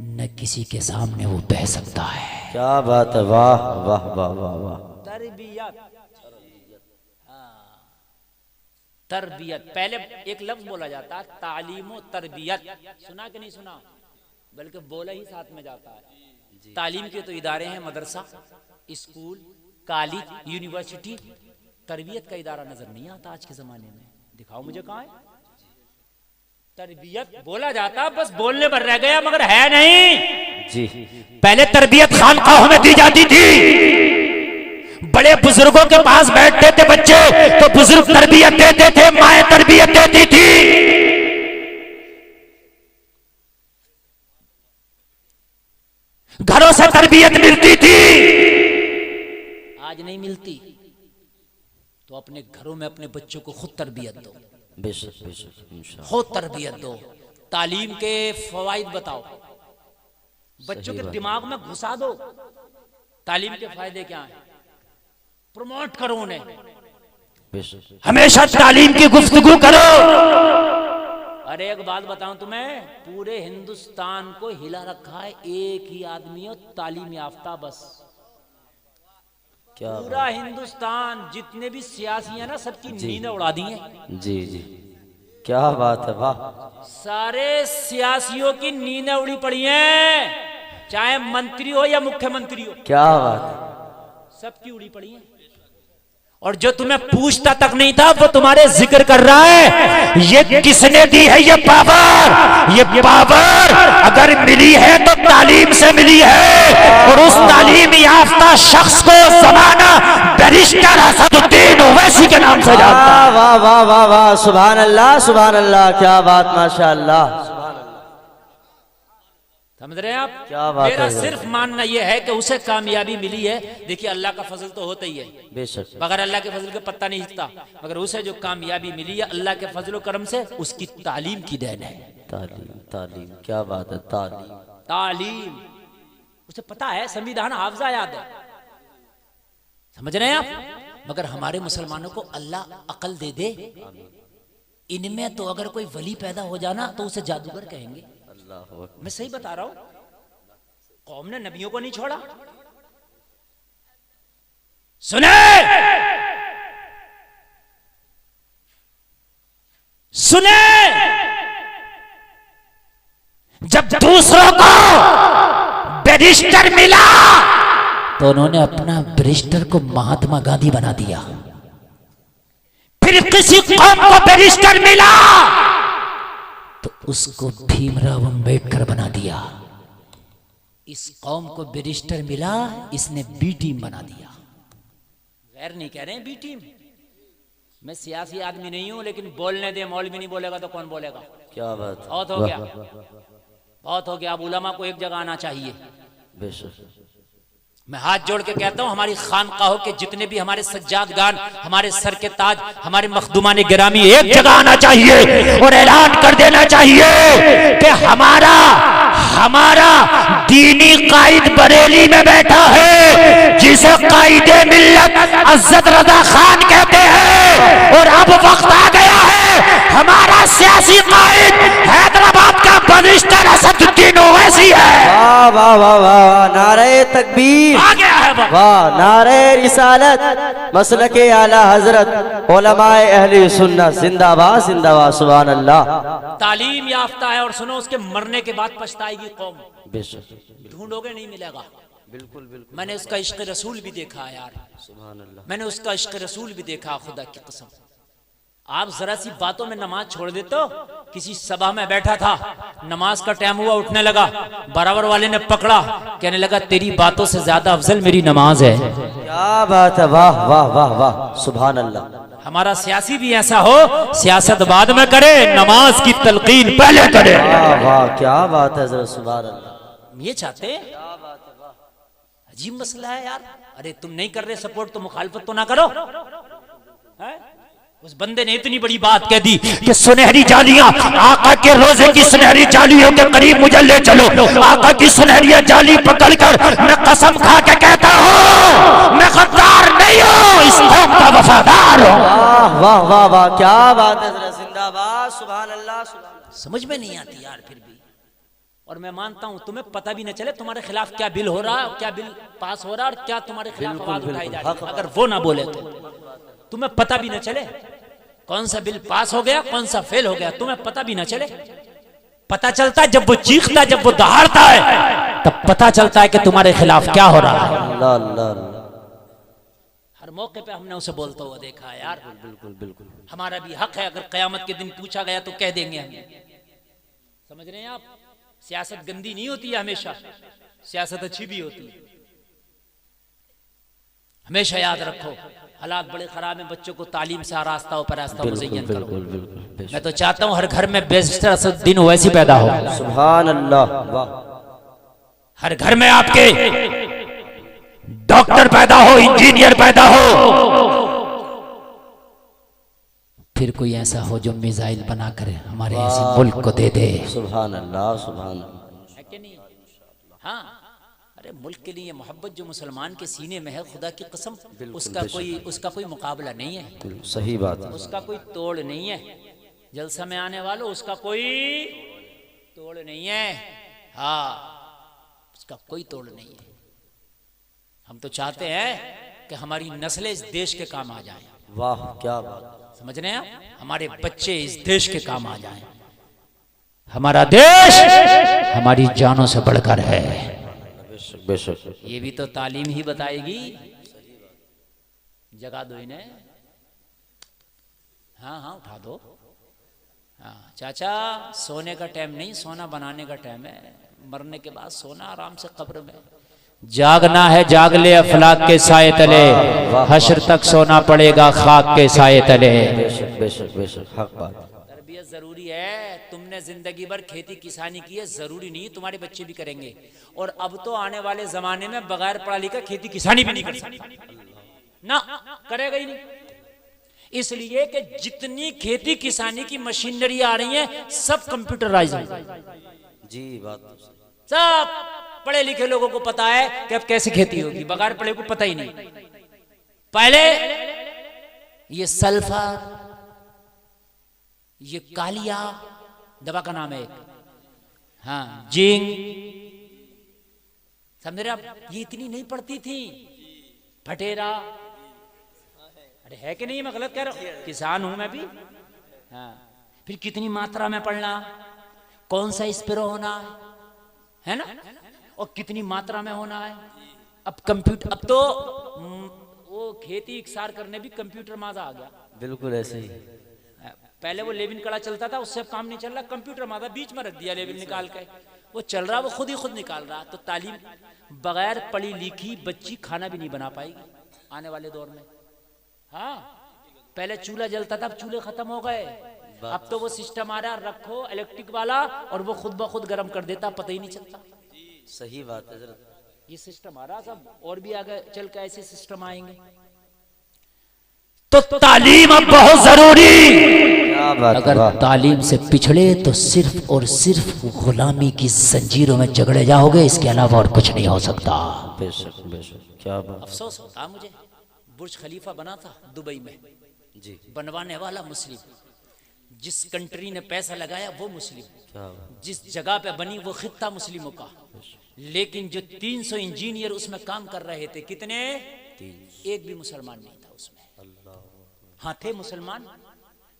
न किसी के सामने वो बह सकता है। क्या बात है, वाह वाह वाह वाह वाह। तरबियत, तरबियत। पहले एक लफ्ज बोला जाता है तालीम और तरबियत, सुना कि नहीं सुना? बल्कि बोला ही साथ में जाता है। तालीम के तो इदारे हैं, मदरसा, स्कूल, कॉलेज, यूनिवर्सिटी। तरबियत का इदारा नजर नहीं आता आज के जमाने में। दिखाओ मुझे कहाँ है तरबियत? बोला जाता बस बोलने पर रह गया, मगर है नहीं जी। पहले तरबियत खानकाहों में दी जाती थी। बड़े बुजुर्गों के पास बैठते थे बच्चे तो बुजुर्ग तरबियत देते थे, माए तरबियत देती थी। घरों से तरबियत मिलती थी, आज नहीं मिलती। तो अपने घरों में अपने बच्चों को खुद तरबियत दो, बेशक बेशक इंशाअल्लाह। खुद तरबियत दो। तालीम के फवाइद बताओ, बच्चों के दिमाग में घुसा दो। तालीम के फायदे क्या हैं, प्रमोट करो उन्हें। बेशक हमेशा तालीम की गुफ्तगू करो। अरे एक बात बताऊं तुम्हें, पूरे हिंदुस्तान को हिला रखा है एक ही आदमी है, तालीम याफ्ता बस। क्या पूरा हिंदुस्तान, जितने भी सियासी हैं ना, सबकी नींदें उड़ा दी हैं। जी जी। क्या बात है, वाह। सारे सियासियों की नींदें उड़ी पड़ी हैं, चाहे मंत्री हो या मुख्यमंत्री हो। क्या बात है, सबकी उड़ी पड़ी है। और जो तुम्हें पूछता तक नहीं था वो तुम्हारे जिक्र कर रहा है। ये किसने दी है ये पावर? ये पावर अगर मिली है तो तालीम से मिली है। और उस तालीम याफ्ता शख्स को जमाना बैरिस्टर असदुद्दीन ओवैसी के नाम से जानता है। वाह वाह वाह वाह, सुभान अल्लाह सुभान अल्लाह। क्या बात, माशाअल्लाह। समझ रहे हैं आप? क्या बात मेरा है। सिर्फ मानना यह है कि उसे कामयाबी मिली है। देखिए अल्लाह का फजल तो होता ही है, बेशक बगैर अल्लाह के फजल के पत्ता नहीं हिलता। मगर उसे जो कामयाबी मिली है अल्लाह के फजल करम से, उसकी तालीम की देन है। तालीम तालीम, क्या बात है, तालीम तालीम। उसे पता है, संविधान हाफजा याद है, समझ रहे हैं आप? मगर हमारे मुसलमानों को अल्लाह अकल दे दे। इनमें तो अगर कोई वली पैदा हो जाना तो उसे जादूगर कहेंगे। मैं सही बता रहा हूं, कौम ने नबियों को नहीं छोड़ा। सुने सुने, जब दूसरों को बैरिस्टर मिला तो उन्होंने अपना बैरिस्टर को महात्मा गांधी बना दिया। फिर किसी कौम को बैरिस्टर मिला तो उसको भीमराव अंबेडकर बना दिया। इस कौम को बैरिस्टर मिला, इसने बी टीम बना दिया। गैर नहीं कह रहे हैं बी टीम। मैं सियासी आदमी नहीं हूं, लेकिन बोलने दे। मौलवी नहीं बोलेगा तो कौन बोलेगा? क्या बात, बहुत हो गया, बहुत हो गया। अब उलमा को एक जगह आना चाहिए। बेशक मैं हाथ जोड़ के कहता हूं, हमारी खानकाहों के जितने भी हमारे सज्जादगान, हमारे सर के ताज, हमारे मखदूमान गिरामी एक जगह आना चाहिए और ऐलान कर देना चाहिए कि हमारा दीनी कायद बरेली में बैठा है, जिसे कायदे मिल्लत अज़्ज़त रज़ा खान कहते हैं। और अब वक्त आ गया है, हमारा सियासी कायद हैदराबाद का मनिस्टर असदुद्दीन ओवैसी है। वाह वाह वाह वाह, नारे तकबीर, आ गया है वक्त। वाह, नारे रिसालत, मसलके आला हजरत, उलमाए अहले सुन्नत जिंदाबाद जिंदाबाद, सुभान अल्लाह। तालीम याफ्ता है और सुनो उसके मरने के बाद पछताएगी कौम। बेशक, ढूंढोगे नहीं मिलेगा। बिल्कुल बिल्कुल, मैंने उसका इश्क रसूल भी देखा है यार, सुभान अल्लाह। मैंने उसका इश्क रसूल भी देखा, खुदा की कसम। आप जरा सी बातों में नमाज छोड़ देते हो। किसी सभा में बैठा था, नमाज का टाइम हुआ, उठने लगा, बराबर वाले ने पकड़ा, कहने लगा तेरी बातों से ज्यादा अफजल मेरी नमाज है। क्या बात है, वाह वाह वाह वाह, सुभान अल्लाह। हमारा सियासी भी ऐसा हो, सियासत बाद में करे, नमाज की तलकीन पहले करे। वाह वाह, क्या बात है, सुभान अल्लाह। ये चाहते हैं। अजीब मसला है यार। अरे तुम नहीं कर रहे सपोर्ट तो मुखालफत तो ना करो। है? उस बंदे ने इतनी बड़ी बात कह दी कि सुनहरी जालियां, आका के रोजे की सुनहरी जालियों के करीब मुझे ले चलो। आका की सुनहरी जाली पकड़कर मैं कसम खा के कहता हूँ, मैं गद्दार नहीं हूँ, इस कौम का वफादार हूँ। वाह वाह वाह वाह, क्या बात है, जिंदाबाद, सुभान अल्लाह, सुभान अल्लाह। समझ में नहीं आती यार फिर भी। और मैं मानता हूं तुम्हें पता भी न चले तुम्हारे खिलाफ क्या बिल हो रहा है, क्या बिल पास हो रहा है और क्या तुम्हारे खिलाफ आवाज उठाई जा रही है। अगर वो ना बोले तो तुम्हें पता भी न चले कौन सा बिल पास हो गया, कौन सा फेल हो गया, तुम्हें पता भी न चले। पता चलता है जब वो चीखता, जब वो दहाड़ता है, तब पता चलता है कि तुम्हारे खिलाफ क्या हो रहा है। अल्लाह अल्लाह अल्लाह। हर मौके पे हमने उसे बोलता हुआ देखा है यार। बिल्कुल बिल्कुल, हमारा भी हक है, अगर कयामत के दिन पूछा गया तो कह देंगे हम। समझ रहे हैं आप? सियासत गंदी नहीं होती है, हमेशा सियासत अच्छी भी होती है। हमेशा याद रखो, हालात बड़े खराब हैं, बच्चों को तालीम से आरास्ता उपरास्ता मुज़य्यन करो। बिल्कुल, मैं तो चाहता हूं हर घर में बेस्टर असदुद्दीन ओवैसी पैदा हो। सुभान अल्लाह, वाह। हर घर में आपके डॉक्टर पैदा हो, इंजीनियर पैदा हो, फिर कोई ऐसा हो जो मिसाइल बनाकर हमारे इस मुल्क को दे दे। सुभान अल्लाह, सुभान अल्लाह। है कि नहीं? हाँ, अरे मुल्क के लिए मोहब्बत जो मुसलमान के सीने में है, खुदा की कसम, उसका कोई मुकाबला नहीं है। सही बात है, उसका कोई तोड़ नहीं है। जलसा में आने वालों, उसका कोई तोड़ नहीं है। हाँ, उसका कोई तोड़ नहीं है। हम तो चाहते हैं कि हमारी नस्लें इस देश के काम आ जाएं। वाह, क्या बात। समझ रहे हैं आप? हमारे बच्चे इस देश के काम आ जाएं। हमारा देश हमारी जानों से बढ़कर है। बेशक बेशक, ये भी तो तालीम ही बताएगी। जगा दो इन्हें। हाँ हाँ, उठा दो। हाँ चाचा, सोने का टाइम नहीं, सोना बनाने का टाइम है। मरने के बाद सोना आराम से कब्र में। जागना है जाग ले अफलाक के साए तले, हश्र तक सोना पड़ेगा खाक के साए तले। बेशक बेशक बेशक, हक बात। तरबियत जरूरी है। तुमने जिंदगी भर खेती किसानी की है, जरूरी नहीं तुम्हारे बच्चे भी करेंगे। और अब तो आने वाले जमाने में बगैर पढ़ा लिखा खेती किसानी भी नहीं कर सकता ना, करेगा ही नहीं। इसलिए कि जितनी खेती किसानी की मशीनरी आ रही है सब कंप्यूटराइज है। जी बात, सब पढ़े लिखे लोगों को पता है कि अब कैसे खेती होगी, बगैर पढ़े को पता ही नहीं। पहले ये सल्फर, ये कालिया दवा का नाम है एक, हाँ जिंक, समझ रहे आप? ये इतनी नहीं पड़ती थी। फटेरा, अरे है कि नहीं? मैं गलत कह रहा हूं? किसान हूं मैं भी। हाँ, फिर कितनी मात्रा में पड़ना, कौन सा स्प्रे होना है ना, और कितनी मात्रा में होना है। अब कंप्यूटर, अब तो वो खेती इकसार करने भी कंप्यूटर माजा आ गया। बिल्कुल ऐसे ही। पहले वो लेविन कड़ा चलता था, उससे अब काम नहीं चल रहा। कंप्यूटर माजा बीच में रख दिया, लेविन निकाल के वो चल रहा, वो खुद ही खुद निकाल रहा। तो तालीम बगैर पढ़ी लिखी बच्ची खाना भी नहीं बना पाएगी आने वाले दौर में। हाँ, पहले चूल्हा जलता था, अब चूल्हे खत्म हो गए। अब तो वो सिस्टम आ रहा, रखो इलेक्ट्रिक वाला और वो खुद ब खुद गर्म कर देता, पता ही नहीं चलता। सही बात है, ये सिस्टम आ रहा सब, और भी आगे चल के ऐसे सिस्टम आएंगे। तो तालीम अब बहुत जरूरी। अगर तालीम से पिछड़े तो सिर्फ और सिर्फ गुलामी की जंजीरों में जगड़े जाओगे, इसके अलावा और कुछ नहीं हो सकता। बेशक बेशक, क्या बात। अफसोस होता मुझे, बुर्ज खलीफा बना था दुबई में जी, बनवाने वाला मुस्लिम, जिस कंट्री ने पैसा लगाया वो मुस्लिम, क्या बात। जिस जगह पे बनी वो खित्ता मुस्लिमों का। लेकिन जो 300 इंजीनियर उसमें काम कर रहे थे, कितने? एक भी मुसलमान नहीं था उसमें। हाँ थे मुसलमान,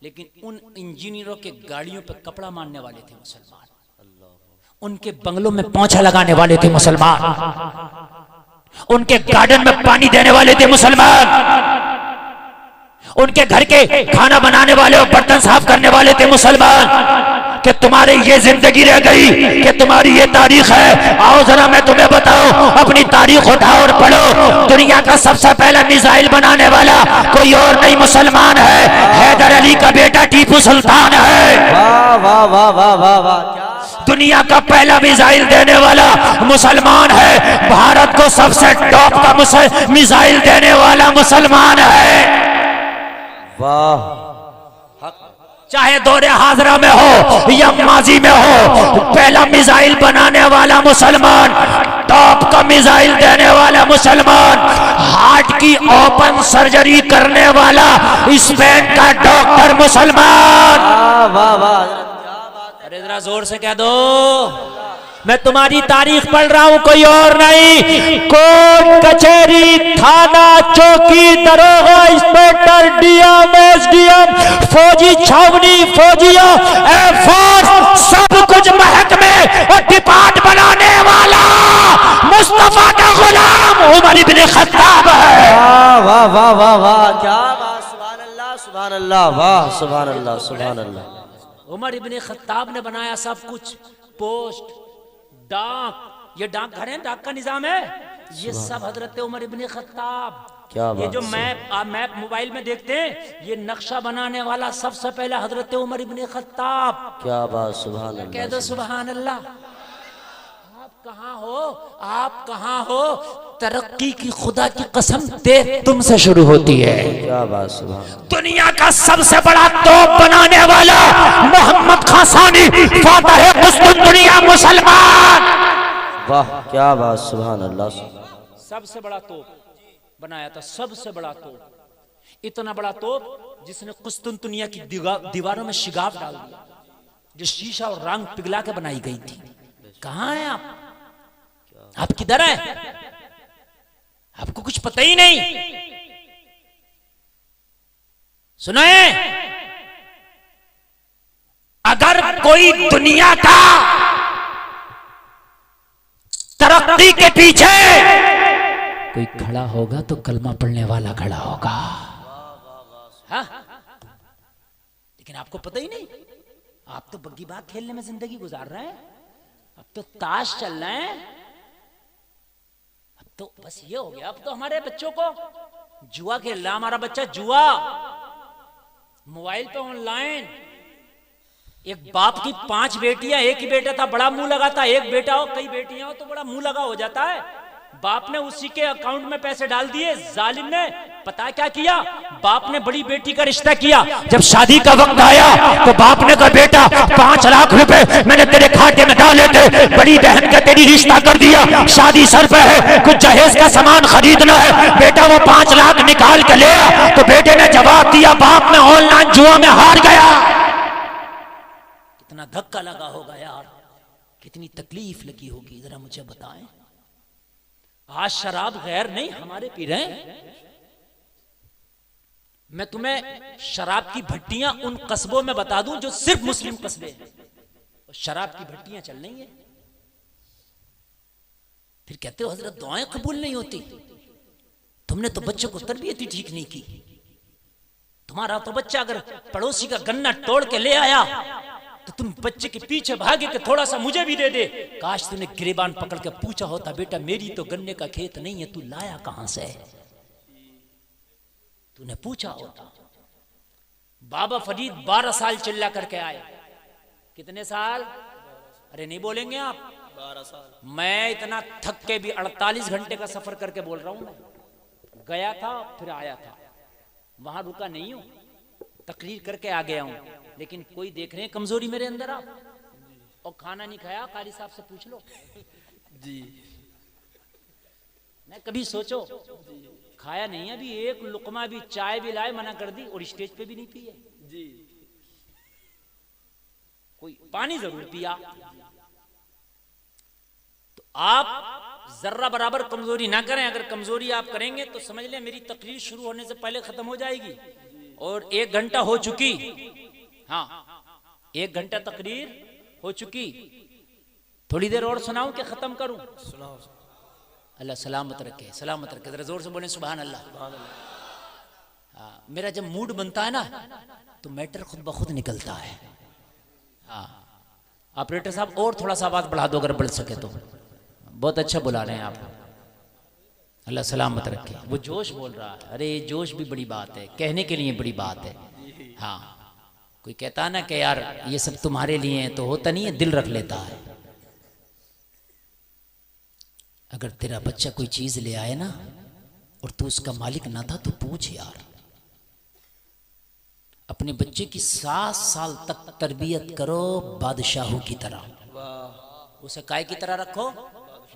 लेकिन उन इंजीनियरों के गाड़ियों पे कपड़ा मारने वाले थे मुसलमान, उनके बंगलों में पोंछा लगाने वाले थे मुसलमान, उनके गार्डन में पानी देने वाले थे मुसलमान, उनके घर के खाना बनाने वाले और बर्तन साफ करने वाले थे मुसलमान। कि तुम्हारी ये जिंदगी रह गई, कि तुम्हारी ये तारीख है, आओ जरा मैं तुम्हें बताऊं, अपनी तारीख उठाओ और पढ़ो। दुनिया का सबसे पहला मिसाइल बनाने वाला कोई और नहीं मुसलमान है, हैदर अली का बेटा टीपू सुल्तान है। वाह वाह वाह वाह वाह वाह। दुनिया का पहला मिसाइल देने वाला मुसलमान है, भारत को सबसे टॉप का मिसाइल देने वाला मुसलमान है। वाह। चाहे दौरे हाजरा में हो या माजी में हो, पहला मिसाइल बनाने वाला मुसलमान, टॉप का मिसाइल देने वाला मुसलमान, हार्ट की ओपन सर्जरी करने वाला स्पेन का डॉक्टर मुसलमान। वाह वाह। अरे जरा जोर से कह दो, मैं तुम्हारी तारीख पढ़ रहा हूं, कोई और नहीं। कोर्ट कचहरी थाना चौकी दरोगा इंस्पेक्टर डीएम एसडीएम फौजी छावनी फौजिया एयरफोर्स सब कुछ महकमे और डिपार्ट बनाने वाला मुस्तफा का गुलाम उमर इब्न खत्ताब है। वाह वाह वाह वाह। क्या बात। सुभान अल्लाह सुभान अल्लाह। वाह सुभान अल्लाह सुभान अल्लाह। उमर इब्न खत्ताब ने बनाया सब कुछ, पोस्ट, डाक, ये डाक घर है, डाक का निजाम है, ये सब हजरत उमर इब्न खत्ताब। क्या बात। ये जो मैप मोबाइल में देखते हैं, ये नक्शा बनाने वाला सबसे पहले हजरत उमर इब्न खत्ताब। क्या बात। सुभान अल्लाह। कह दो सुभान अल्लाह। आप कहाँ हो, आप कहाँ हो? तरक्की की खुदा की कसम देख तुमसे शुरू होती है। क्या बात। सुभान। दुनिया का सबसे बड़ा तोप बनाने वाला मोहम्मद खासानी फातह कुस्तुनतुनिया मुसलमान। वाह क्या बात। सुभान अल्लाह। सबसे बड़ा तोप बनाया था, सबसे बड़ा तोप, इतना बड़ा तोप जिसने कुस्तुनतुनिया की दीवारों में शिगाफ डाल दिया, जो शीशा और रंग पिघला के बनाई गई थी। कहाँ हैं आप किधर हैं? आपको कुछ पता ही नहीं। सुनाए, अगर कोई दुनिया का तरक्की के पीछे कोई खड़ा होगा तो कलमा पढ़ने वाला खड़ा होगा। हाँ? लेकिन आपको पता ही नहीं, आप तो बग्गी बाग खेलने में जिंदगी गुजार रहे हैं, अब तो ताश चल रहे हैं, अब तो बस ये हो गया। अब तो हमारे बच्चों को जुआ खेल रहा, हमारा बच्चा जुआ, मोबाइल पे ऑनलाइन। एक बाप की 5 बेटियां, एक ही बेटा था बड़ा मुंह लगाता, एक बेटा हो कई बेटियां हो तो बड़ा मुंह लगा हो जाता है। बाप ने उसी के अकाउंट में पैसे डाल दिए, जालिम ने पता क्या किया, बाप ने बड़ी बेटी का रिश्ता किया। जब शादी का वक्त आया तो बाप ने कहा बेटा 5 लाख रुपए मैंने तेरे खाते में डाले थे, बड़ी बहन का तेरी रिश्ता कर दिया, शादी सर पे है, कुछ जहेज का सामान खरीदना है, बेटा वो 5 लाख निकाल के ले आ। तो बेटे ने जवाब दिया, बाप में ऑनलाइन जुआ में हार गया। कितना धक्का लगा होगा यार, कितनी तकलीफ लगी होगी, जरा मुझे बताएं। आज शराब गैर नहीं हमारे पी रहे हैं। मैं तुम्हें शराब की भट्टियां उन कस्बों में बता दूं जो सिर्फ मुस्लिम कस्बे हैं, शराब की भट्टियां चल रही हैं। फिर कहते हो हजरत दुआएं कबूल नहीं होती। तुमने तो बच्चों को तरबियत ही ठीक नहीं की। तुम्हारा तो बच्चा अगर पड़ोसी का गन्ना तोड़ के ले आया तो तुम बच्चे के पीछे भागे कि थोड़ा सा मुझे भी दे दे। काश तूने गिरेबान पकड़ के पूछा होता, बेटा मेरी तो गन्ने का खेत नहीं है, तू लाया कहां से? तूने पूछा होता। बाबा फरीद 12 साल चिल्ला करके आए। कितने साल? अरे नहीं बोलेंगे आप? 12 साल। मैं इतना थक के भी 48 घंटे का सफर करके बोल रहा हूं। मैं गया था फिर आया था, वहां रुका नहीं हूं, तकरीर करके आ गया हूं। लेकिन कोई देख रहे हैं कमजोरी मेरे अंदर आप? और खाना नहीं खाया, कारी साहब से पूछ लो जी। मैं कभी सोचो खाया नहीं, अभी एक लुकमा भी चाय भी लाए मना कर दी और स्टेज पे भी नहीं पिए जी। कोई पानी जरूर पिया। तो आप जर्रा बराबर कमजोरी ना करें। अगर कमजोरी आप करेंगे तो समझ लें मेरी तकरीर शुरू होने से पहले खत्म हो जाएगी। और 1 घंटा हो चुकी, हाँ 1 घंटा तकरीर हो चुकी। थोड़ी देर और सुनाऊं कि खत्म करूं? सुनाओ। अल्लाह सलामत रखे, सलामत रखे। जरा जोर से बोले सुभान अल्लाह। हाँ, मेरा जब मूड बनता है ना तो मैटर खुद ब खुद निकलता है। हाँ ऑपरेटर साहब और थोड़ा सा आवाज बढ़ा दो अगर बढ़ सके तो। बहुत अच्छा बुला रहे हैं आप, अल्लाह सलामत रखे। वो जोश बोल रहा है, अरे जोश भी बड़ी बात है, कहने के लिए बड़ी बात है। हाँ कोई कहता है ना कि यार ये सब तुम्हारे लिए है, तो होता नहीं है, दिल रख लेता है। अगर तेरा बच्चा कोई चीज ले आए ना और तू उसका मालिक ना था तो पूछ यार। अपने बच्चे की 7 साल तक तरबियत करो बादशाहों की तरह। उसे काय की तरह रखो?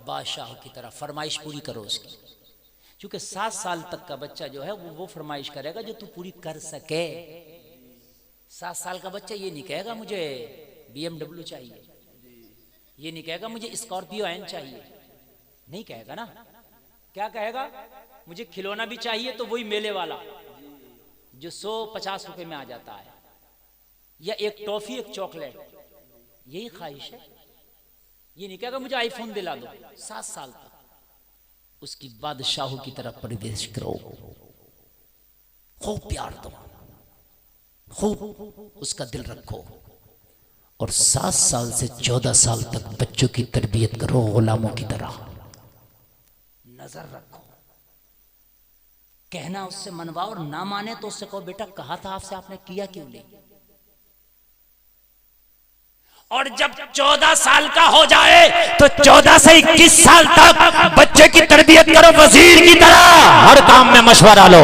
बादशाह की तरह। फरमाइश पूरी करो उसकी, क्योंकि 7 साल तक का बच्चा जो है वो फरमाइश करेगा जो तू पूरी कर सके। 7 साल का बच्चा ये नहीं कहेगा मुझे BMW चाहिए, ये नहीं कहेगा मुझे स्कॉर्पियो एन चाहिए, नहीं कहेगा ना। क्या कहेगा? मुझे खिलौना भी चाहिए तो वही मेले वाला जो 100-50 रुपए में आ जाता है, या एक टॉफी एक चॉकलेट, यही ख्वाहिश है। ये नहीं कहेगा मुझे आईफोन दिला दो। 7 साल तक उसकी बादशाहों की तरफ परवरिश करो, खूब प्यार दो, खूब उसका दिल रखो। और 7 साल से 14 साल तक बच्चों की तरबियत करो गुलामों की तरह। नजर रखो, कहना उससे मनवाओ, और ना माने तो उससे कहो बेटा कहा था आपसे, आपने किया क्यों नहीं। और जब 14 साल का हो जाए तो 14 से 21 साल तक बच्चे की तरबियत करो वजीर की तरह। हर काम में मशवरा लो,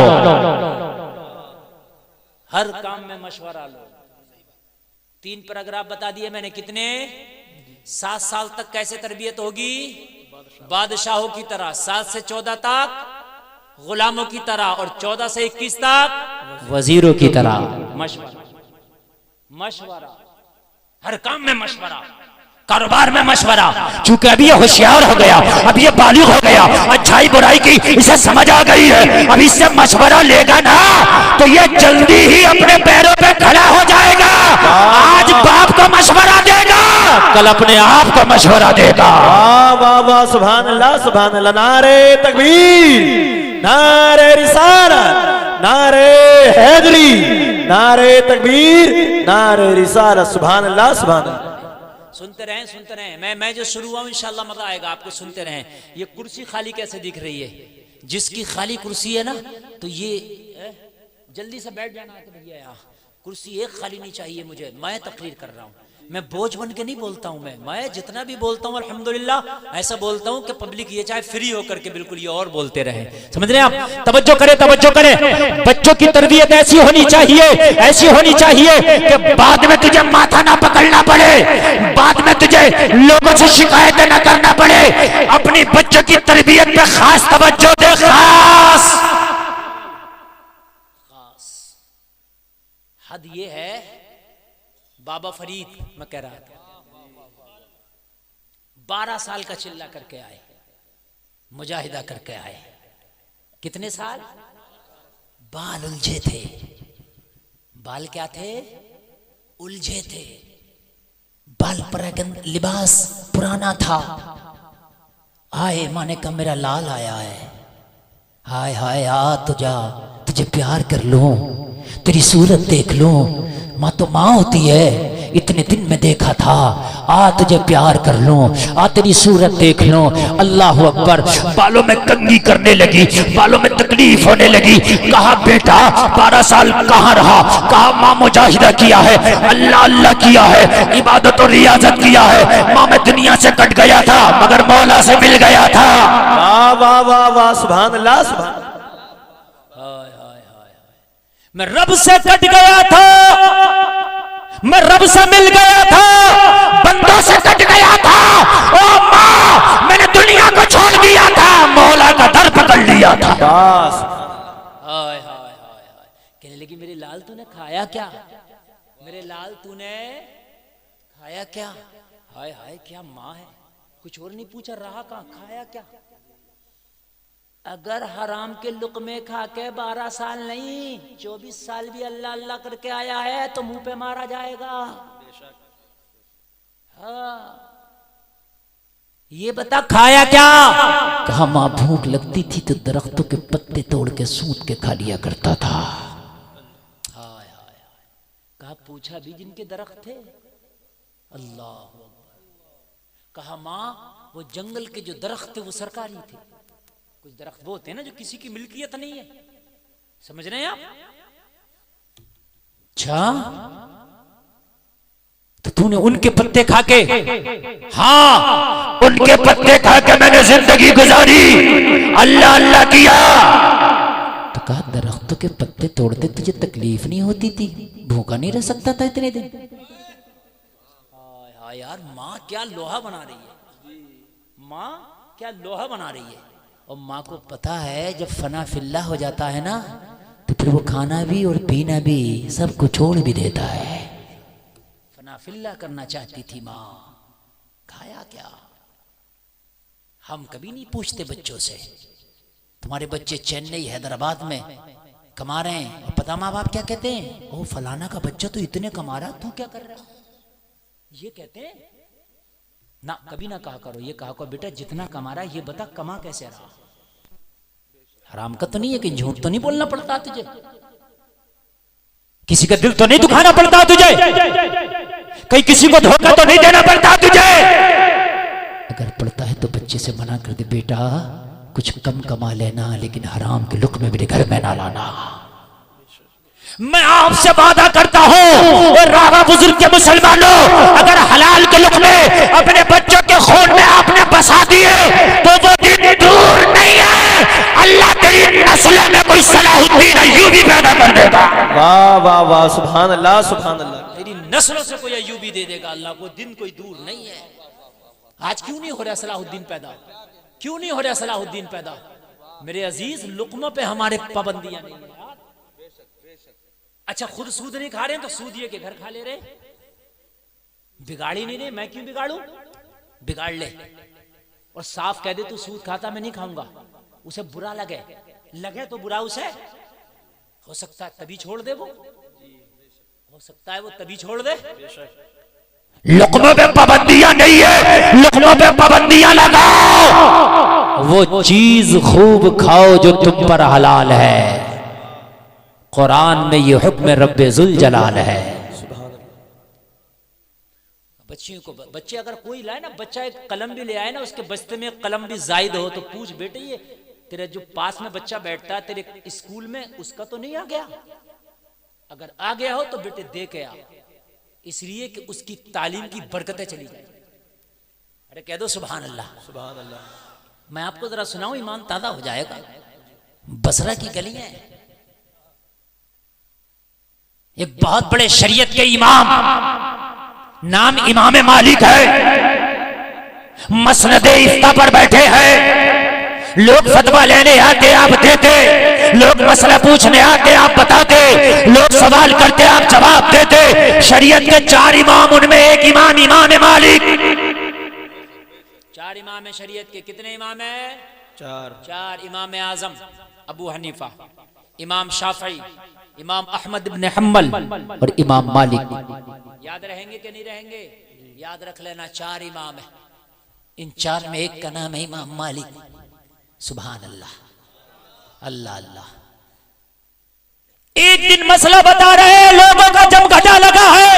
हर काम में मशवरा लो। 3 पैराग्राफ बता दिए मैंने। कितने? 7 साल तक कैसे तरबियत होगी? बादशाहों की तरह। 7 से 14 तक गुलामों की तरह, और 14 से 21 तक वजीरों की तरह। मशवरा, मशवरा, हर काम में मशवरा, कारोबार में मशवरा। चूंकि अभी ये होशियार हो गया, अब ये बालिग हो गया, अच्छाई बुराई की इसे समझ आ गई है, अब इससे मशवरा लेगा ना तो ये जल्दी ही अपने पैरों पे खड़ा हो जाएगा। आज बाप को मशवरा देगा, कल अपने आप को मशवरा देगा। वाह वाह वाह, सुभान अल्लाह, सुभान अल्लाह। नारे तकबीर, नारे रिसालत, नारे हैदरी, नारे तकबीर, नारे रिसालत। सुभान अल्लाह, सुभान अल्लाह। सुनते रहें, सुनते रहें। मैं जो शुरू हुआ इंशाल्लाह मजा आएगा आपको। सुनते रहें। ये कुर्सी खाली कैसे दिख रही है? जिसकी खाली कुर्सी है ना तो ये जल्दी से बैठ जाना कि भैया यहाँ कुर्सी एक खाली नहीं चाहिए मुझे। मैं तकरीर कर रहा हूँ, मैं बोझ बन के नहीं बोलता हूँ। मैं जितना भी बोलता हूँ अल्हम्दुलिल्लाह ऐसा बोलता हूँ कि पब्लिक ये चाहे फ्री होकर के बिल्कुल ये और बोलते रहे। समझ रहे हैं आप? तवज्जो करें, तवज्जो करें। बच्चों की तरबियत ऐसी होनी चाहिए, ऐसी होनी चाहिए कि बाद में तुझे माथा ना पकड़ना पड़े, बाद में तुझे लोगों से शिकायतें ना करना पड़े। अपनी बच्चों की तरबियत पे खास तवज्जो दे, खास। हद ये है, बाबा फरीद मैं कह रहा था 12 साल का चिल्ला करके आए, मुजाहिदा करके आए। कितने साल? बाल उलझे थे। बाल क्या थे? उलझे थे। बाल पर लिबास पुराना था। आए, माने का मेरा लाल आया है, हाय हाय आ तुझा, तुझे प्यार कर लूं, तेरी सूरत देख लूं। माँ तो माँ होती है, इतने दिन में देखा था, आ तुझे प्यार कर लूं, आ तेरी सूरत देख लूं। अल्लाह अकबर। बालों में कंघी करने लगी, बालों में तकलीफ होने लगी। कहा बेटा 12 साल कहाँ रहा? कहा माँ मुजाहिदा किया है, अल्लाह अल्लाह किया है, इबादत और रियाजत किया है। माँ मैं दुनिया से कट गया था मगर मौला से मिल गया था। वाह वाह वाह वाह, सुभान अल्लाह, सुभान। मैं रब से कट गया था, मैं रब से मिल गया था, बंदों से कट गया था। ओ माँ मैंने दुनिया को छोड़ दिया था, मौला का दर पकड़ लिया था। बस। हाय हाय हाय हाय। कहने लगी मेरे लाल तूने खाया क्या? मेरे लाल तूने खाया क्या? हाय हाय क्या माँ है, कुछ और नहीं पूछा, रहा कहाँ, खाया क्या? अगर हराम के लुक़मे खा के 12 साल नहीं 24 साल भी अल्लाह अल्लाह करके आया है तो मुंह पे मारा जाएगा। हाँ, ये बता खाया क्या? कहा माँ भूख लगती थी तो दरख्तों के पत्ते तोड़ के सूत के खा लिया करता था। हाय हाय, कहा पूछा भी जिनके दरख्त थे? अल्लाह अकबर। कहा माँ वो जंगल के जो दरख्त थे वो सरकारी थे, कुछ दरख्त वो होते हैं ना जो किसी की मिल्कियत नहीं है, समझ रहे हैं आप? अच्छा तो तूने उनके पत्ते खा के? हाँ उनके पत्ते खा के मैंने जिंदगी गुजारी, अल्लाह अल्लाह किया। तो कहा दरख्तों के पत्ते तोड़ते तुझे तकलीफ नहीं होती थी, भूखा नहीं रह सकता था इतने दिन? हाँ यार, माँ क्या लोहा बना रही है, माँ क्या लोहा बना रही है। और माँ को पता है जब फना फिल्ला हो जाता है ना तो फिर वो खाना भी और पीना भी सब कुछ छोड़ भी देता है। फना फिल्ला करना चाहती थी माँ, खाया क्या? हम कभी नहीं पूछते बच्चों से, तुम्हारे बच्चे चेन्नई हैदराबाद में कमा रहे हैं और पता माँ बाप क्या कहते हैं? ओ फलाना का बच्चा तो इतने कमा रहा, तू क्या कर रहा? ये कहते हैं ना, कभी ना कहा करो, ये कहा करो बेटा जितना कमा रहा है ये बता कमा कैसे रहा। हराम का तो नहीं है कि झूठ तो नहीं बोलना पड़ता तुझे, किसी का दिल तो नहीं दुखाना पड़ता तुझे, कहीं किसी को धोखा तो नहीं देना पड़ता तुझे। अगर पड़ता है तो बच्चे से मना कर दे, बेटा कुछ कम कमा लेना लेकिन हराम के लुक़मे मेरे घर में ना लाना। मैं आपसे वादा करता हूँ रावा बुजुर्ग के मुसलमानों, अगर हलाल के लुक़मे अपने बच्चों के खून में आपने बसा दिए तो वो दिन दूर नहीं है, अल्लाह तेरी नस्ल में कोई सलाहुद्दीन अय्यूबी पैदा कर देगा। वाह वाह वाह, सुभान अल्लाह सुभान अल्लाह। तेरी नस्लों से कोई अय्यूबी दे देगा अल्लाह को, दिन कोई दूर नहीं है। आज क्यों नहीं हो रहा सलाहुद्दीन पैदा, क्यों नहीं हो रहा सलाहुद्दीन पैदा? मेरे अजीज लुक़मों पे हमारे पाबंदियां नहीं है। अच्छा खुद सूद नहीं खा रहे हैं तो सूदिये के घर खा ले रहे, बिगाड़ ही नहीं रहे, मैं क्यों बिगाड़ू? बिगाड़ ले और साफ कह दे तू सूद खाता मैं नहीं खाऊंगा, उसे बुरा लगे, लगे तो बुरा उसे, हो सकता है तभी छोड़ दे, वो हो सकता है वो तभी छोड़ दे। लुक़मों पे पाबंदियां नहीं है, लुक़मों पे पाबंदियां लगाओ, वो चीज खूब खाओ जो तुम पर हलाल है। कुरान में ये हुक्म रब्बे जुल जलाल है। बच्चियों को, बच्चे अगर कोई लाए ना, बच्चा एक कलम भी ले आए ना, उसके बस्ते में कलम भी जायद हो तो पूछ बेटे ये तेरे जो पास में बच्चा बैठता है तेरे स्कूल में उसका तो नहीं आ गया? अगर आ गया हो तो बेटे दे के आ, इसलिए कि उसकी तालीम की बरकतें चली जाए। अरे कह दो सुभान अल्लाह सुभान अल्लाह। मैं आपको जरा सुनाऊं, ईमान ताजा हो जाएगा। बसरा की गलियां हैं, एक बहुत बड़े शरीयत के इमाम, नाम इमाम मालिक है, मसनदे इफ्ता पर बैठे हैं। लोग फतवा लेने आते आप देते, लोग मसला पूछने आते आप बताते, लोग सवाल करते आप जवाब देते। शरीयत के 4 इमाम, उनमें एक इमाम इमाम मालिक। 4 इमाम है शरीयत के, कितने इमाम है? 4 इमाम आजम अबू हनीफा, इमाम शाफई, इमाम अहमद इब्न हम्बल और इमाम मालिक। याद रहेंगे कि नहीं रहेंगे? याद रख लेना, 4 इमाम है, इन 4 में एक का नाम है इमाम मालिक। सुभान अल्लाह अल्लाह अल्लाह। एक दिन मसला बता रहे, लोगों का जमघटा लगा है,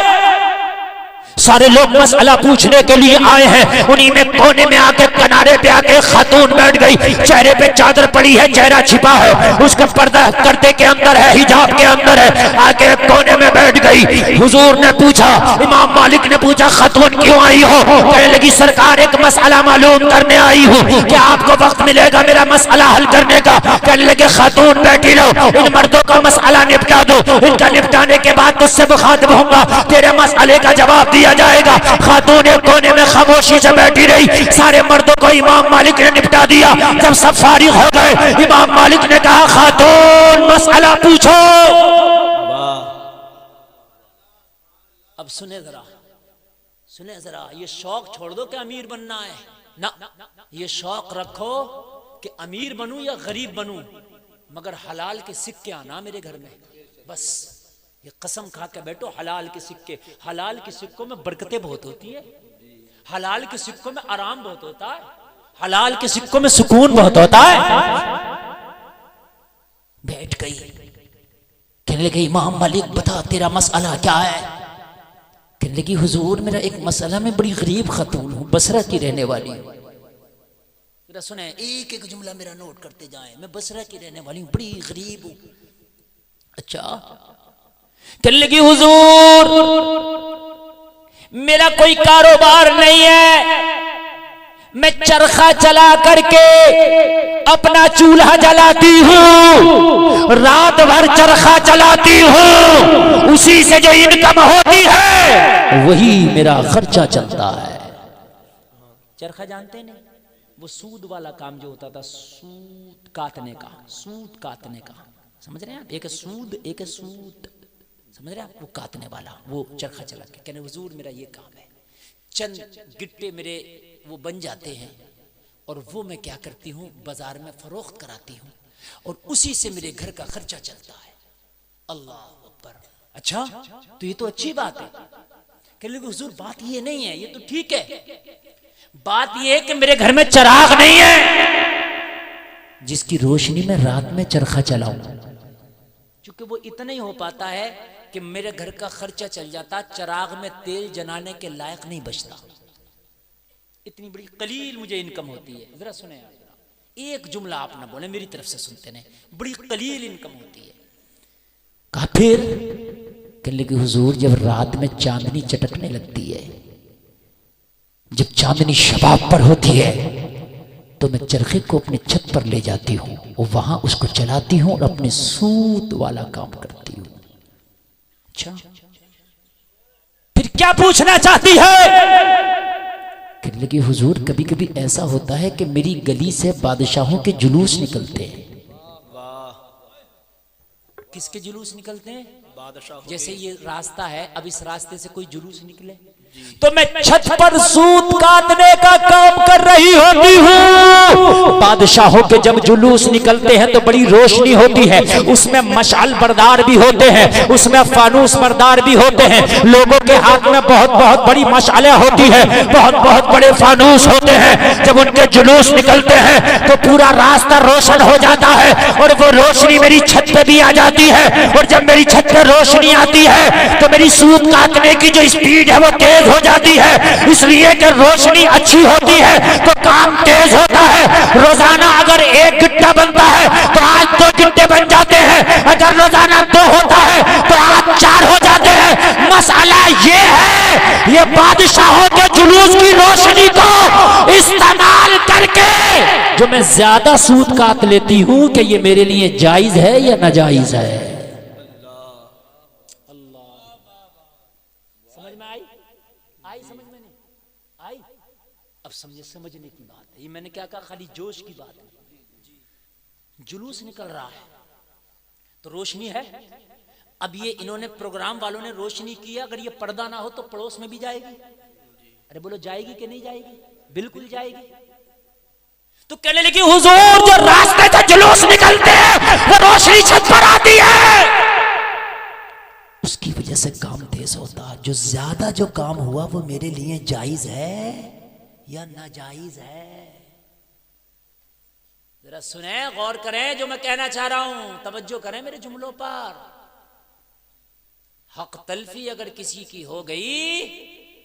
सारे लोग मसला पूछने के लिए आए हैं। उन्हीं में कोने में आके किनारे पे आके खातून बैठ गई, चेहरे पे चादर पड़ी है, चेहरा छिपा है, उसका पर्दा पर्दे के अंदर है, हिजाब के अंदर है, आके कोने में बैठ गई। हुजूर ने पूछा, इमाम मालिक ने पूछा खातून क्यों आई हो? कहने लगी सरकार एक मसला मालूम करने आई हूँ, क्या आपको वक्त मिलेगा मेरा मसला हल करने का? कहने लगे खातून बैठी रहो, इन मर्दों का मसला निपटा दो, इनका निपटाने के बाद तुझसे मुखातिब होऊंगा, तेरे मसले का जवाब दिया जाएगा। खातून एक कोने में खामोशी से बैठी रही, सारे मर्दों को इमाम मालिक ने निपटा दिया। जब सब फारिग हो गए, इमाम मालिक ने कहा खातून मसला पूछो। अब सुने जरा, सुने जरा, ये शौक छोड़ दो कि अमीर बनना है ना, ये शौक रखो कि अमीर बनूं या गरीब बनूं, मगर हलाल के सिक्के आना मेरे घर में, बस ये कसम खा के बैठो। हलाल के सिक्के, हलाल के सिक्कों में बरकतें बहुत होती है, हलाल के सिक्कों में आराम बहुत होता है, हलाल के सिक्कों में सुकून बहुत होता है। बैठ गई, कहने लगी इमाम मालिक बता तेरा मसला क्या है। कहने लगी हुजूर मेरा एक मसला, मैं बड़ी गरीब खातून हूँ, बसरा की रहने वाली हूँ। जरा सुने, एक एक जुमला मेरा नोट करते जाएं। मैं बसरा की रहने वाली हूँ, बड़ी गरीब हूँ। अच्छा, कहने लगी हुजूर मेरा कोई कारोबार नहीं है, मैं चरखा चला करके अपना चूल्हा जलाती हूँ, रात भर चरखा चलाती हूँ, उसी से जो इनकम होती है वही मेरा खर्चा चलता है। चरखा जानते नहीं, वो सूद वाला काम जो होता था, सूद काटने का, सूद काटने का, समझ रहे हैं आप? एक सूद एक सूद, समझ रहे हैं आप? वो काटने वाला, वो चरखा चला के कहने हुजूर मेरा ये काम है, चंद गिट्टे मेरे वो बन जाते हैं और वो मैं क्या करती हूँ बाजार में फरोख्त कराती हूँ और उसी से मेरे घर का खर्चा चलता है। अल्लाह अकबर। अच्छा, तो ये तो अच्छी बात है। कहने लगे हुजूर बात ये नहीं है, ये तो ठीक है, बात ये है कि मेरे घर में चिराग नहीं है जिसकी रोशनी में रात में चरखा चलाऊं, क्योंकि वो इतना ही हो पाता है कि मेरे घर का खर्चा चल जाता, चिराग में तेल जलाने के लायक नहीं बचता। इतनी बड़ी कलील मुझे इनकम होती है। जरा सुने आप, एक जुमला आप ना बोले, मेरी तरफ से सुनते नहीं, बड़ी कलील इनकम होती है। कहा फिर? कहने लगे हुजूर जब रात में चांदनी चटकने लगती है, जब चांदनी शबाब पर होती है, तो मैं चरखे को अपने छत पर ले जाती हूँ और वहां उसको चलाती हूँ और अपने सूत वाला काम करती हूँ। अच्छा, फिर क्या पूछना चाहती है? कहने लगी हुजूर कभी कभी ऐसा होता है कि मेरी गली से बादशाहों के जुलूस निकलते हैं। किसके जुलूस निकलते हैं? बादशाह। जैसे ये रास्ता है, अब इस रास्ते से कोई जुलूस निकले तो मैं छत पर सूत काटने का काम कर रही होती हूँ। बादशाहों के जब जुलूस निकलते हैं तो बड़ी रोशनी होती है, उसमें मशाल बरदार भी होते हैं, उसमें फानूस बरदार भी होते हैं, लोगों के हाथ में बहुत बहुत बड़ी मशालें होती है, बहुत बहुत बड़े फानूस होते हैं। जब उनके जुलूस निकलते हैं तो पूरा रास्ता रोशन हो जाता है और वो रोशनी मेरी छत पे भी आ जाती है। और जब मेरी छत पे रोशनी आती है तो मेरी सूत काटने की जो स्पीड है वो तेज हो जाती है, इसलिए कि रोशनी अच्छी होती है तो काम तेज होता है। रोजाना अगर एक गिट्टा बनता है तो आज 2 गिट्टे बन जाते हैं, अगर रोजाना 2 होता है तो आज 4 हो जाते हैं। मसला ये है, ये बादशाहों के जुलूस की रोशनी को इस्तेमाल करके जो मैं ज्यादा सूत काट लेती हूं, कि ये मेरे लिए जायज है या नाजायज है? अब समझने की बात है। ये मैंने क्या कहा, खाली जोश की बात है। जुलूस निकल रहा है तो रोशनी है। अब ये इन्होंने प्रोग्राम वालों ने रोशनी किया, अगर ये पर्दा ना हो तो पड़ोस में भी जाएगी। अरे बोलो जाएगी कि नहीं जाएगी? बिल्कुल जाएगी। तो कहने लगी हुजूर जो रास्ते से जुलूस निकलते हैं वो रोशनी छत पर आती है, उसकी वजह से काम तेज होता। जो ज्यादा जो काम हुआ वो मेरे लिए जायज है या नाजायज है? जरा सुने, गौर करें जो मैं कहना चाह रहा हूं, तवज्जो करें मेरे जुमलों पर। हक तलफी अगर किसी की हो गई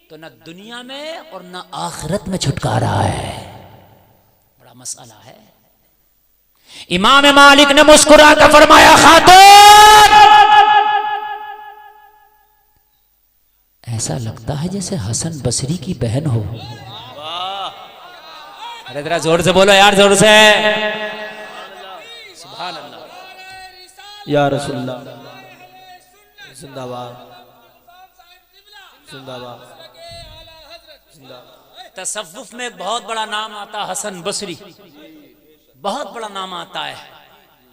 तो न दुनिया में और न आखिरत में छुटकारा है। बड़ा मसला है। इमाम मालिक ने मुस्कुरा कर फरमाया, खातून ऐसा लगता है जैसे हसन बसरी की बहन हो। अरे जरा जोर से बोलो यार, जोर से। सुभान अल्लाह या रसूलल्लाह, जिंदाबाद जिंदाबाद। तसव्वुफ में एक बहुत बड़ा नाम आता है हसन बसरी, बहुत बड़ा नाम आता है।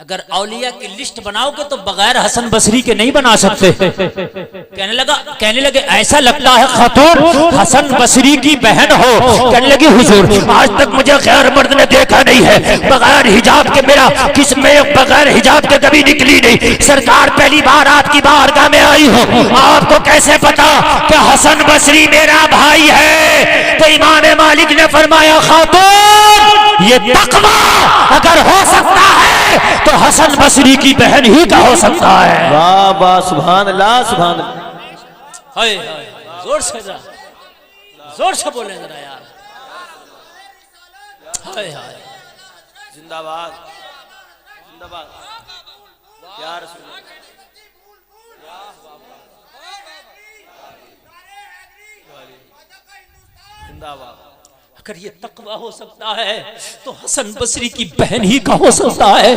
अगर औलिया की लिस्ट बनाओगे तो बगैर हसन बसरी के नहीं बना सकते। कहने लगे ऐसा लगता है खातून हसन बसरी की बहन हो। कहने लगी हुजूर आज तक मुझे गैर मर्द ने देखा नहीं है, बगैर हिजाब के मेरा किस में बगैर हिजाब के कभी निकली नहीं। सरकार पहली बार आपकी बारगाह में आई हो, आपको कैसे पता कि हसन बसरी मेरा भाई है? तो इमाम मालिक ने फरमाया खातून ये तकवा अगर हो सकता है तो हसन बसरी की बहन ही का हो सकता है। वाह वाह सुभान अल्लाह सुभान अल्लाह। हाय जोर से जरा, जोर से बोले जरा यार। हाय हाय जिंदाबाद जिंदाबाद या रसूल जिंदाबाद। अगर ये तकवा हो सकता है तो हसन बसरी की बहन ही का हो सकता है।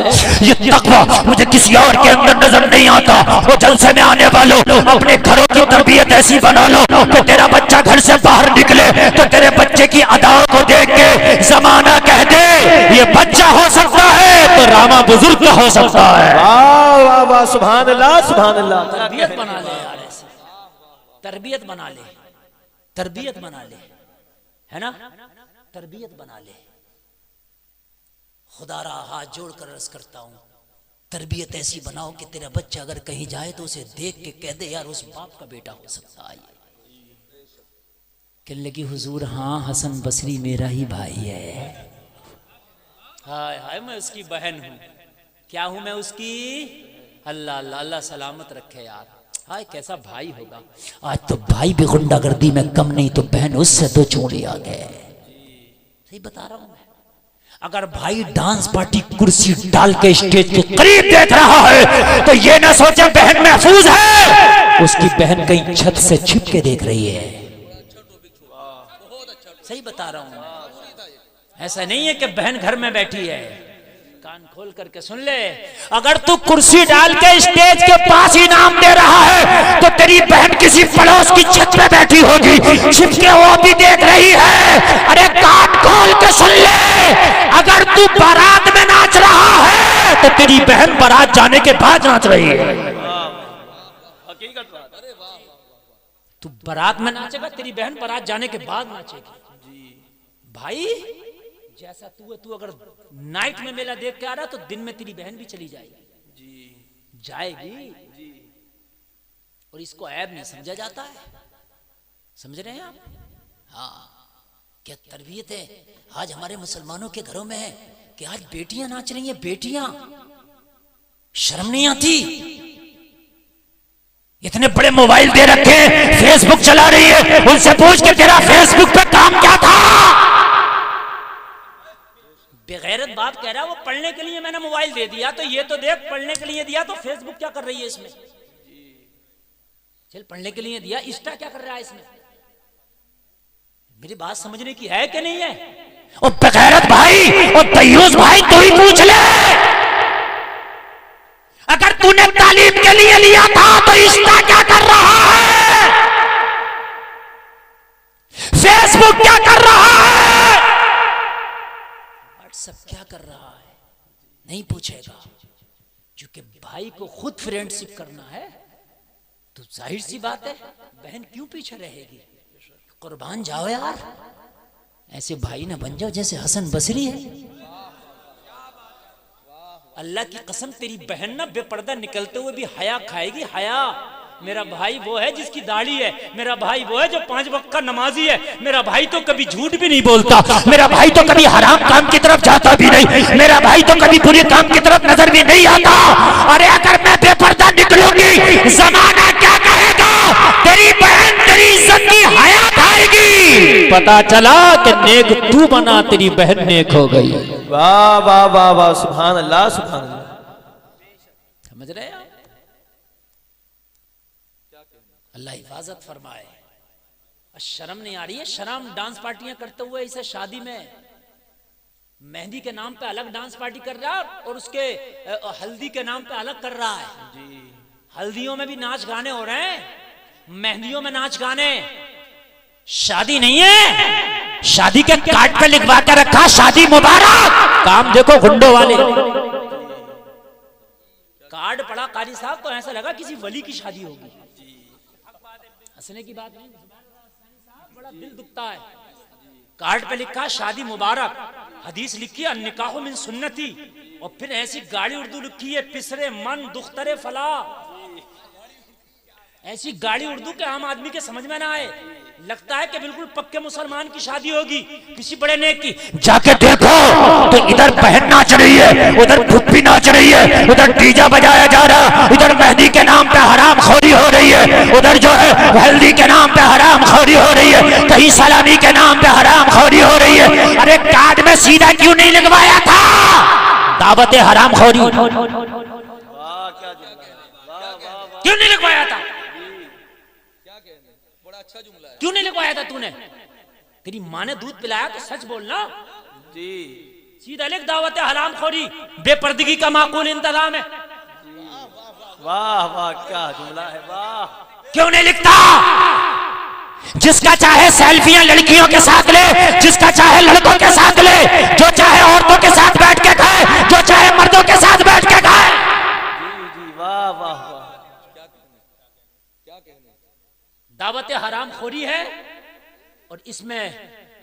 ये तकवा मुझे किसी और के अंदर नजर नहीं आता। वो जलसे में आने वालों अपने घरों की तरबियत ऐसी बना लो कि तेरा बच्चा घर से बाहर निकले तो तेरे बच्चे की अदाओं को देख के जमाना कह दे ये बच्चा हो सकता है तो रामा बुजुर्ग का हो सकता है। वाह वाह वाह सुभान अल्लाह सुभान अल्लाह। तरबियत बना ले यार, ऐसे तरबियत बना ले, तरबियत बना ले, है ना, तरबियत बना ले। खुदारा हाथ जोड़कर अर्ज करता हूं तरबियत ऐसी बनाओ कि तेरा बच्चा अगर कहीं जाए तो उसे देख के कह दे यार उस बाप का बेटा हो सकता है। कहने लगी हुजूर हाँ हसन बसरी मेरा ही भाई है। हाय हाय मैं उसकी बहन हूं। क्या हूं मैं उसकी? अल्लाह अल्लाह अल्लाह सलामत रखे यार। हाय कैसा भाई होगा। आज तो भाई भी गुंडागर्दी में कम नहीं तो बहन उससे दो चोरी आ गए। सही बता रहा हूं मैं। अगर भाई डांस पार्टी कुर्सी डाल के स्टेज के करीब देख रहा है तो ये ना सोचे बहन महफूज है, उसकी बहन कहीं छत से छिप के देख रही है। सही बता रहा हूं। ऐसा नहीं है कि बहन घर में बैठी है। कान खोल करके सुन ले, अगर तू कुर्सी डाल के स्टेज के पास इनाम दे रहा है तो तेरी बहन किसी पड़ोस की छत पे बैठी होगी, छिप के वो भी देख रही है। अरे कान खोल के सुन ले, अगर तू बारात में नाच रहा है तो तेरी बहन बारात जाने के बाद नाच रही है। तू बारात में नाचेगा, तेरी बहन बारात जाने के बाद नाचेगी। भाई जैसा तू है, तू अगर नाइट में मेला देख के आ रहा तो दिन में तेरी बहन भी चली जाएगी जाएगी। और इसको ऐब नहीं समझा जाता है। समझ रहे हैं आप? हाँ क्या तरबियत है आज हमारे मुसलमानों के घरों में है कि आज बेटियां नाच रही हैं। बेटियां शर्म नहीं आती? इतने बड़े मोबाइल दे रखे, फेसबुक चला रही है, उनसे पूछ के तेरा फेसबुक पे काम क्या था? बेगैरत बाप कह रहा है वो पढ़ने के लिए मैंने मोबाइल दे दिया, तो ये तो देख पढ़ने के लिए दिया तो फेसबुक क्या कर रही है इसमें? चल पढ़ने के लिए दिया, इंस्टा क्या कर रहा है इसमें? मेरी बात समझने की है कि नहीं है? और बेगैरत भाई और तय्यूस भाई तू ही पूछ ले, अगर तूने तालीम के लिए लिया था तो इंस्टा क्या कर रहा है? फेसबुक क्या कर रहा है? व्हाट्सएप क्या कर रहा है? नहीं पूछेगा, क्योंकि भाई को खुद फ्रेंडशिप करना है। तो जाहिर सी बात है बहन क्यों पीछे रहेगी? कुर्बान जाओ यार, ऐसे भाई ना बन जाओ जैसे हसन बसरी है। अल्लाह की कसम तेरी बहन ना बेपर्दा निकलते हुए भी हया खाएगी। हया मेरा भाई वो है जिसकी दाढ़ी है, मेरा भाई वो है जो 5 वक्त का नमाजी है, मेरा भाई तो कभी झूठ भी नहीं बोलता, मेरा भाई तो कभी हराम काम की तरफ जाता भी नहीं, मेरा भाई तो कभी बुरे काम की तरफ नजर भी नहीं आता। अरे अगर मैं बेपर्दा निकलूंगी जमाना क्या कहेगा? तेरी बहन तेरी इज्जत की हया खाएगी। पता चला कि नेक तू बना, तेरी बहन नेक हो गई। वाह वाह वाह वाह सुभान अल्लाह सुभान अल्लाह। समझ रहे हैं? अल्लाह हिफाजत फरमाए। शर्म नहीं आ रही है? शर्म डांस पार्टियां करते हुए इसे शादी में मेहंदी के नाम पे अलग डांस पार्टी कर रहा है और उसके हल्दी के नाम पे अलग कर रहा है। हल्दियों में भी नाच गाने हो रहे हैं, मेहंदियों में नाच गाने। शादी नहीं है, शादी के कार्ड पे लिखवा के रखा शादी मुबारक। काम देखो गुंडों वाले। कार्ड पढ़ा कारी साहब तो ऐसा लगा किसी वली की शादी होगी। हंसने की बात नहीं, बड़ा दिल दुखता है। कार्ड पे लिखा शादी मुबारक, हदीस लिखी है निकाह मिन सुन्नती, और फिर ऐसी गाड़ी उर्दू लिखी है पिसरे मन दुख्तरे फला। ऐसी गाड़ी उर्दू के आम आदमी के समझ में ना आए, लगता है कि बिल्कुल पक्के मुसलमान की शादी होगी किसी बड़े नेक की। जाके देखो तो इधर बहन नाच रही है, उधर फुप्पी नाच रही है, उधर डीजा बजाया जा रहा, इधर मेहंदी के नाम पे हराम खोरी हो रही है, उधर जो है हल्दी के नाम पे हराम खोरी हो रही है, कहीं सलामी के नाम पे हराम खोरी हो रही है। अरे कार्ड में सीधा क्यों नहीं लिखवाया था दावत हराम खोरी? क्यों नहीं लिखवाया था? क्यों नहीं लिखवाया था तूने? तेरी माँ ने दूध पिलाया तो सच बोलना जी। सीधा लिख दावत हराम खोरी, बेपर्दगी का माकूल इंतजाम है। वाह वाह क्या जुमला है, वाह। क्यों नहीं लिखता? जिसका चाहे सेल्फियां लड़कियों के साथ ले, जिसका चाहे लड़कों के साथ ले, जो चाहे औरतों के साथ बैठ के खाए, जो चाहे मर्दों के साथ बैठ के खाए। जी जी वाह वाह वाह। दावत हराम खोरी है और इसमें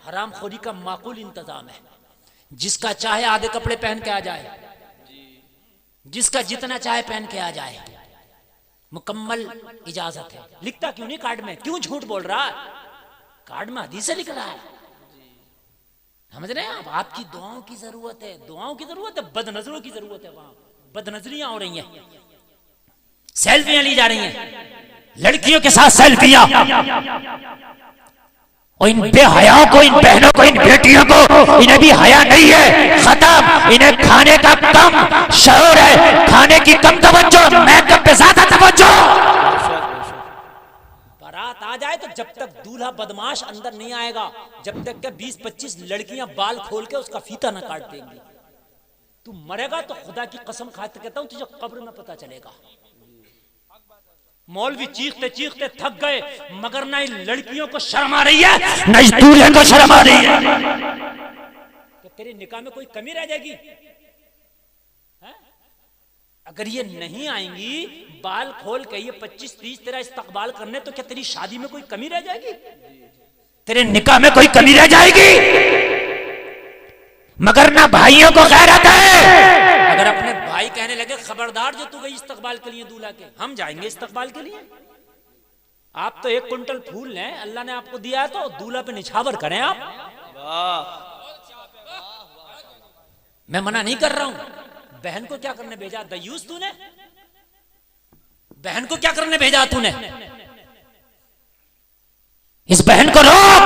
हराम खोरी का माकूल इंतजाम है। जिसका चाहे आधे कपड़े पहन के आ जाए, जिसका जितना चाहे पहन के आ जाए, मुकम्मल इजाजत है। लिखता क्यों नहीं कार्ड में? क्यों झूठ बोल रहा है? कार्ड में हदीस से लिख रहा है। समझ रहे हैं आप? आपकी दुआओं की जरूरत है, दुआओं की जरूरत है, बदनजरों की जरूरत है। वहां बदनजरियां हो रही हैं, सेल्फियां ली जा रही हैं लड़कियों के साथ सेल्फियां, और इन बेहयाओं को, इन बहनों को, इन बेटियों को, इन्हें भी हया नहीं है। खत्म। इन्हें खाने का कम शौर है, खाने की कम तवज्जो, मेकअप पे ज्यादा तवज्जो। बारात आ जाए तो जब तक दूल्हा बदमाश अंदर नहीं आएगा, जब तक के 20-25 लड़कियां बाल खोल के उसका फीता न काट देंगी। तू मरेगा तो खुदा की कसम खाते कहता हूं तुझे कब्र में पता चलेगा। मौलवी चीखते चीखते थक गए, मगर ना इन लड़कियों को शर्म आ रही है, न इस दूल्हे को शर्म आ रही है। तो तेरे निकाह में कोई कमी रह जाएगी है? अगर ये नहीं आएंगी बाल खोल के, ये 25-30 तेरा इस्तकबाल करने, तो क्या तेरी शादी में कोई कमी रह जाएगी? तेरे निकाह में कोई कमी रह जाएगी? मगर ना भाइयों को गैरत है। अगर अपने भाई कहने लगे खबरदार जो तू गई इस्तकबाल के लिए दूल्हा के, हम जाएंगे इस्तकबाल के लिए। आप तो 1 कुंटल फूल लें, अल्लाह ने आपको दिया है तो दूल्हा पे निछावर करें आप। मैं मना नहीं कर रहा हूं। बहन को क्या करने भेजा दयूस तूने? बहन को क्या करने भेजा तूने? इस बहन को रोक,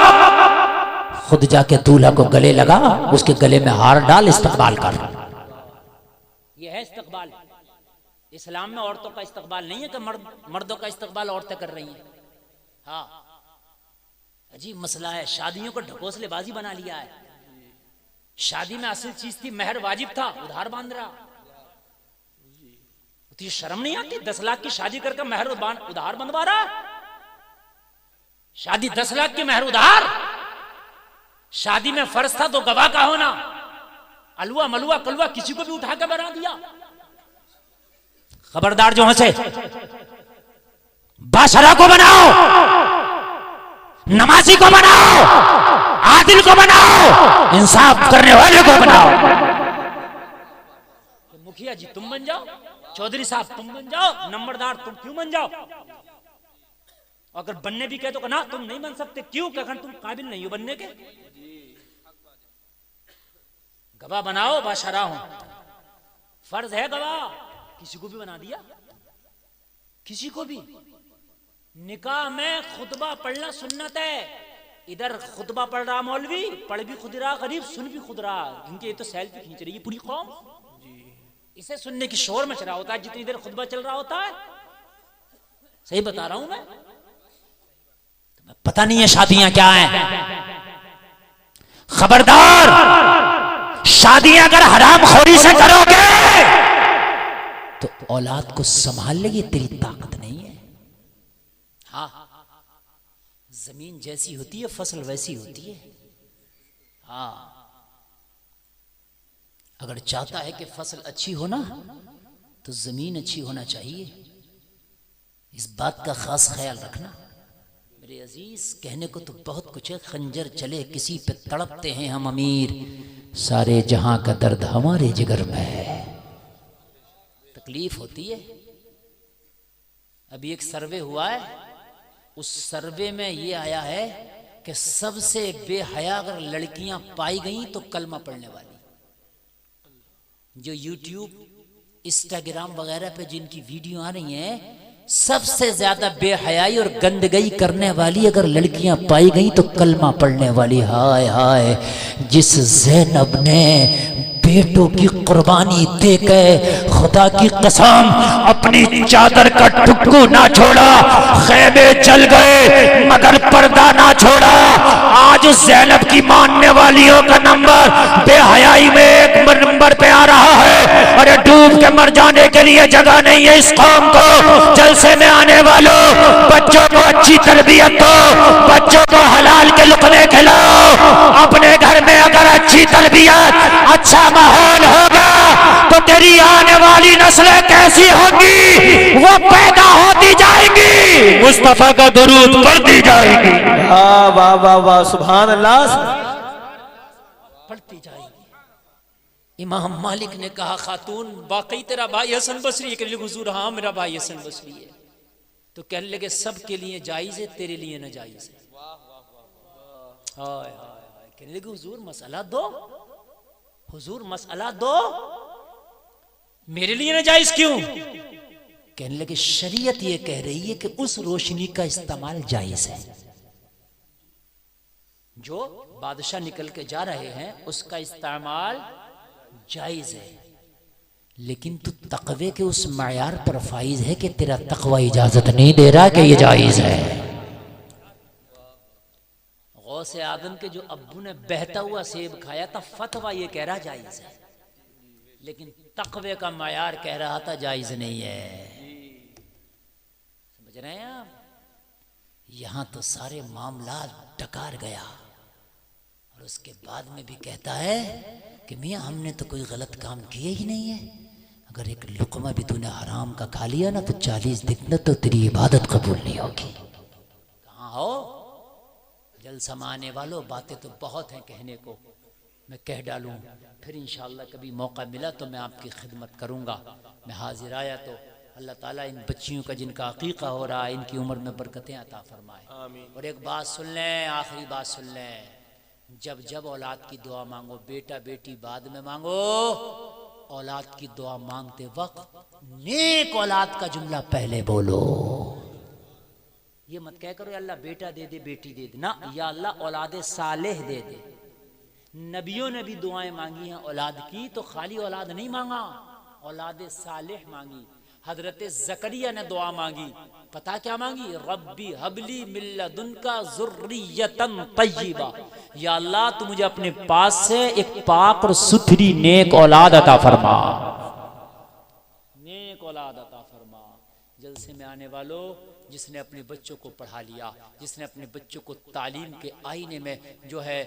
खुद जाके दूल्हा को गले लगा, उसके गले में हार डाल, इस्तकबाल कर। यह है इस्तकबाल। इस्लाम में औरतों का इस्तकबाल नहीं है कि मर्दों का इस्तकबाल औरतें कर रही हैं। हाँ, अजीब मसला है। शादियों को ढकोसलेबाजी बना लिया है। शादी में असल चीज थी महर वाजिब था, उधार बांध रहा। तुझे शर्म नहीं आती? 10 लाख की शादी करके महर उधार बंधवा रहा। शादी 10 लाख की महर उधार। शादी में फर्ज था तो गवाह का होना। अलुआ मलुआ कलुआ किसी को भी उठा के बना दिया। खबरदार जो हंसे, बाशरा को बनाओ, नमाजी को बनाओ, आदिल को बनाओ, इंसाफ करने वाले को बनाओ। तो मुखिया जी तुम बन जाओ, चौधरी साहब तुम बन जाओ, नंबरदार तुम क्यों बन जाओ? अगर बनने भी कहे तो ना तुम नहीं बन सकते। क्यों? कहकर तुम काबिल नहीं हो बनने के। गवाह बनाओ, बाशरा हूं, फर्ज है गवाह। किसी को भी बना दिया, किसी को भी। निकाह में खुतबा पढ़ना सुन्नत है। इधर खुतबा पढ़ रहा मौलवी, पढ़ भी खुद रहा, गरीब सुन भी खुद रहा। इनके ये तो सेल्फी खींच रही है पूरी कौम। इसे सुनने की शोर मच रहा होता है जितनी देर खुतबा चल रहा होता है। सही बता रहा हूं मैं। पता नहीं है शादियां क्या हैं। खबरदार, शादियां अगर हराम खोरी से करोगे तो औलाद को संभाल लेगी, तेरी ताकत नहीं है। हाँ, जमीन जैसी होती है फसल वैसी होती है। हाँ, अगर चाहता है कि फसल अच्छी हो ना तो ज़मीन अच्छी होना चाहिए। इस बात का ख़ास ख्याल रखना मेरे अजीज। कहने को तो बहुत कुछ है, खंजर चले किसी पे तड़पते हैं हम अमीर, सारे जहां का दर्द हमारे जिगर में है। तकलीफ होती है। अभी एक सर्वे हुआ है, उस सर्वे में ये आया है कि सबसे बेहया अगर लड़कियां पाई गई तो कलमा पढ़ने वाली। जो यूट्यूब इंस्टाग्राम वगैरह पे जिनकी वीडियो आ रही हैं, सबसे ज्यादा बेहयाई और गंदगी करने वाली अगर लड़कियां पाई गई तो कलमा पढ़ने वाली। हाय हाय, जिस ज़ैनब ने बेटों की कुर्बानी देके खुदा की कसम अपनी चादर का टुकड़ा ना छोड़ा, खैमे जल गए मगर पर्दा ना छोड़ा। आज ज़ैनब की मानने वालियों का नंबर बेहयाई में एक नंबर पे आ रहा है। अरे डूब के मर जाने के लिए जगह नहीं है इस कौम को। जलसे में आने वालों, बच्चों को अच्छी तरबियत दो, बच्चों को हलाल के लुक़मे खिलाओ। अपने घर में अगर अच्छी तरबियत, अच्छा माहौल होगा तो तेरी आने वाली नस्लें कैसी होंगी? वो पैदा होती जाएंगी, मुस्तफा का दुरूद पढ़ती जाएंगी। वाह वाह वाह वाह, सुभान अल्लाह, पढ़ती जाएगी। इमाम मालिक ने कहा, खातून वाकई तेरा भाई हसन बसरी है? कहने लगे हुजूर हाँ मेरा भाई हसन बसरी है। तो कहने लगे सब के लिए जायज है, तेरे लिए ना जायज है। हाय हाय, कहने लगे हुजूर मसला दो, हुजूर मसला दो, मेरे लिए ना जायज क्यों? कहने लगे शरीयत ये कह रही है कि उस रोशनी का इस्तेमाल जायज है। जो बादशाह निकल के जा रहे हैं उसका इस्तेमाल जायज है, लेकिन तू तकवे के उस मयार पर फाइज है कि तेरा तकवा इजाजत नहीं दे रहा कि ये जायज है। गौसे आदम के जो अब्बू ने बहता हुआ सेब खाया था, फतवा ये कह रहा जायज है, लेकिन तकवे का मयार कह रहा था जायज नहीं है। समझ रहे हैं आप? यहां तो सारे मामला डकार गया और उसके बाद में भी कहता है कि मियाँ हमने तो कोई गलत काम किया ही नहीं है। अगर एक लुकमा भी तूने हराम का खा लिया ना तो 40 दिन तो तेरी इबादत कबूल नहीं होगी। कहाँ हो जल समाने वालों, बातें तो बहुत हैं कहने को, मैं कह डालूं फिर इंशाअल्लाह कभी मौका मिला तो मैं आपकी खिदमत करूंगा। मैं हाजिर आया तो अल्लाह ताला इन बच्चियों का जिनका अकीका हो रहा है इनकी उम्र में बरकतें अता फरमाए। और एक बात सुन लें, आखिरी बात सुन लें, जब जब औलाद की दुआ मांगो, बेटा बेटी बाद में मांगो, औलाद की दुआ मांगते वक्त नेक औलाद का जुमला पहले बोलो। ये मत कह करो अल्लाह बेटा दे दे बेटी दे दे, ना, या अल्लाह औलाद सालेह दे दे। नबियों ने भी दुआएं मांगी हैं औलाद की, तो खाली औलाद नहीं मांगा, औलाद सालेह मांगी। हजरत ज़करिया ने दुआ मांगी, पता क्या मांगी? रब्बी हबली मिल्लदुनका ज़ुर्रियतन तय्यिबा, या अल्लाह तू मुझे अपने पास से एक पाक और सुथरी नेक औलाद अता फरमा, नेक औलाद अता फरमा। जलसे में आने वालों, जिसने अपने बच्चों को पढ़ा लिया, जिसने अपने बच्चों को तालीम के आईने में जो है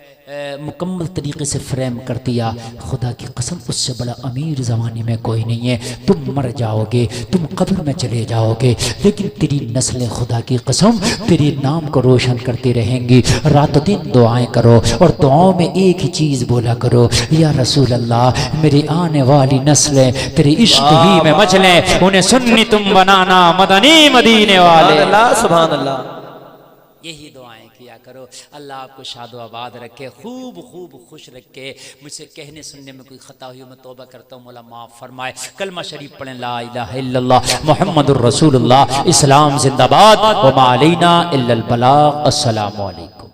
मुकम्मल तरीके से फ्रेम कर दिया, खुदा की कसम उससे बड़ा अमीर ज़माने में कोई नहीं है। तुम मर जाओगे, तुम कब्र में चले जाओगे, लेकिन तेरी नस्लें खुदा की कसम तेरे नाम को रोशन करती रहेंगी। रात दिन दुआएं करो और दुआओं में एक ही चीज़ बोला करो, या रसूल अल्लाह मेरी आने वाली नस्लें तेरे इश्क ही में मचलें, उन्हें सुन्नी तुम बनाना मदनी मदीने वाले। सुभान अल्लाह, यही दुआएं किया करो। अल्लाह आपको शादो आबाद रखे, खूब खूब खुश रखे। मुझसे कहने सुनने में कोई खता हुई मैं तौबा करता हूँ, मौला माफ़ फरमाए। कलमा शरीफ पढ़ें, ला इलाहा इल्लल्लाह मुहम्मदुर रसूलुल्लाह, इस्लाम जिंदाबाद, व मा अलैना इल्लल बलाग। अस्सलामु अलैकुम।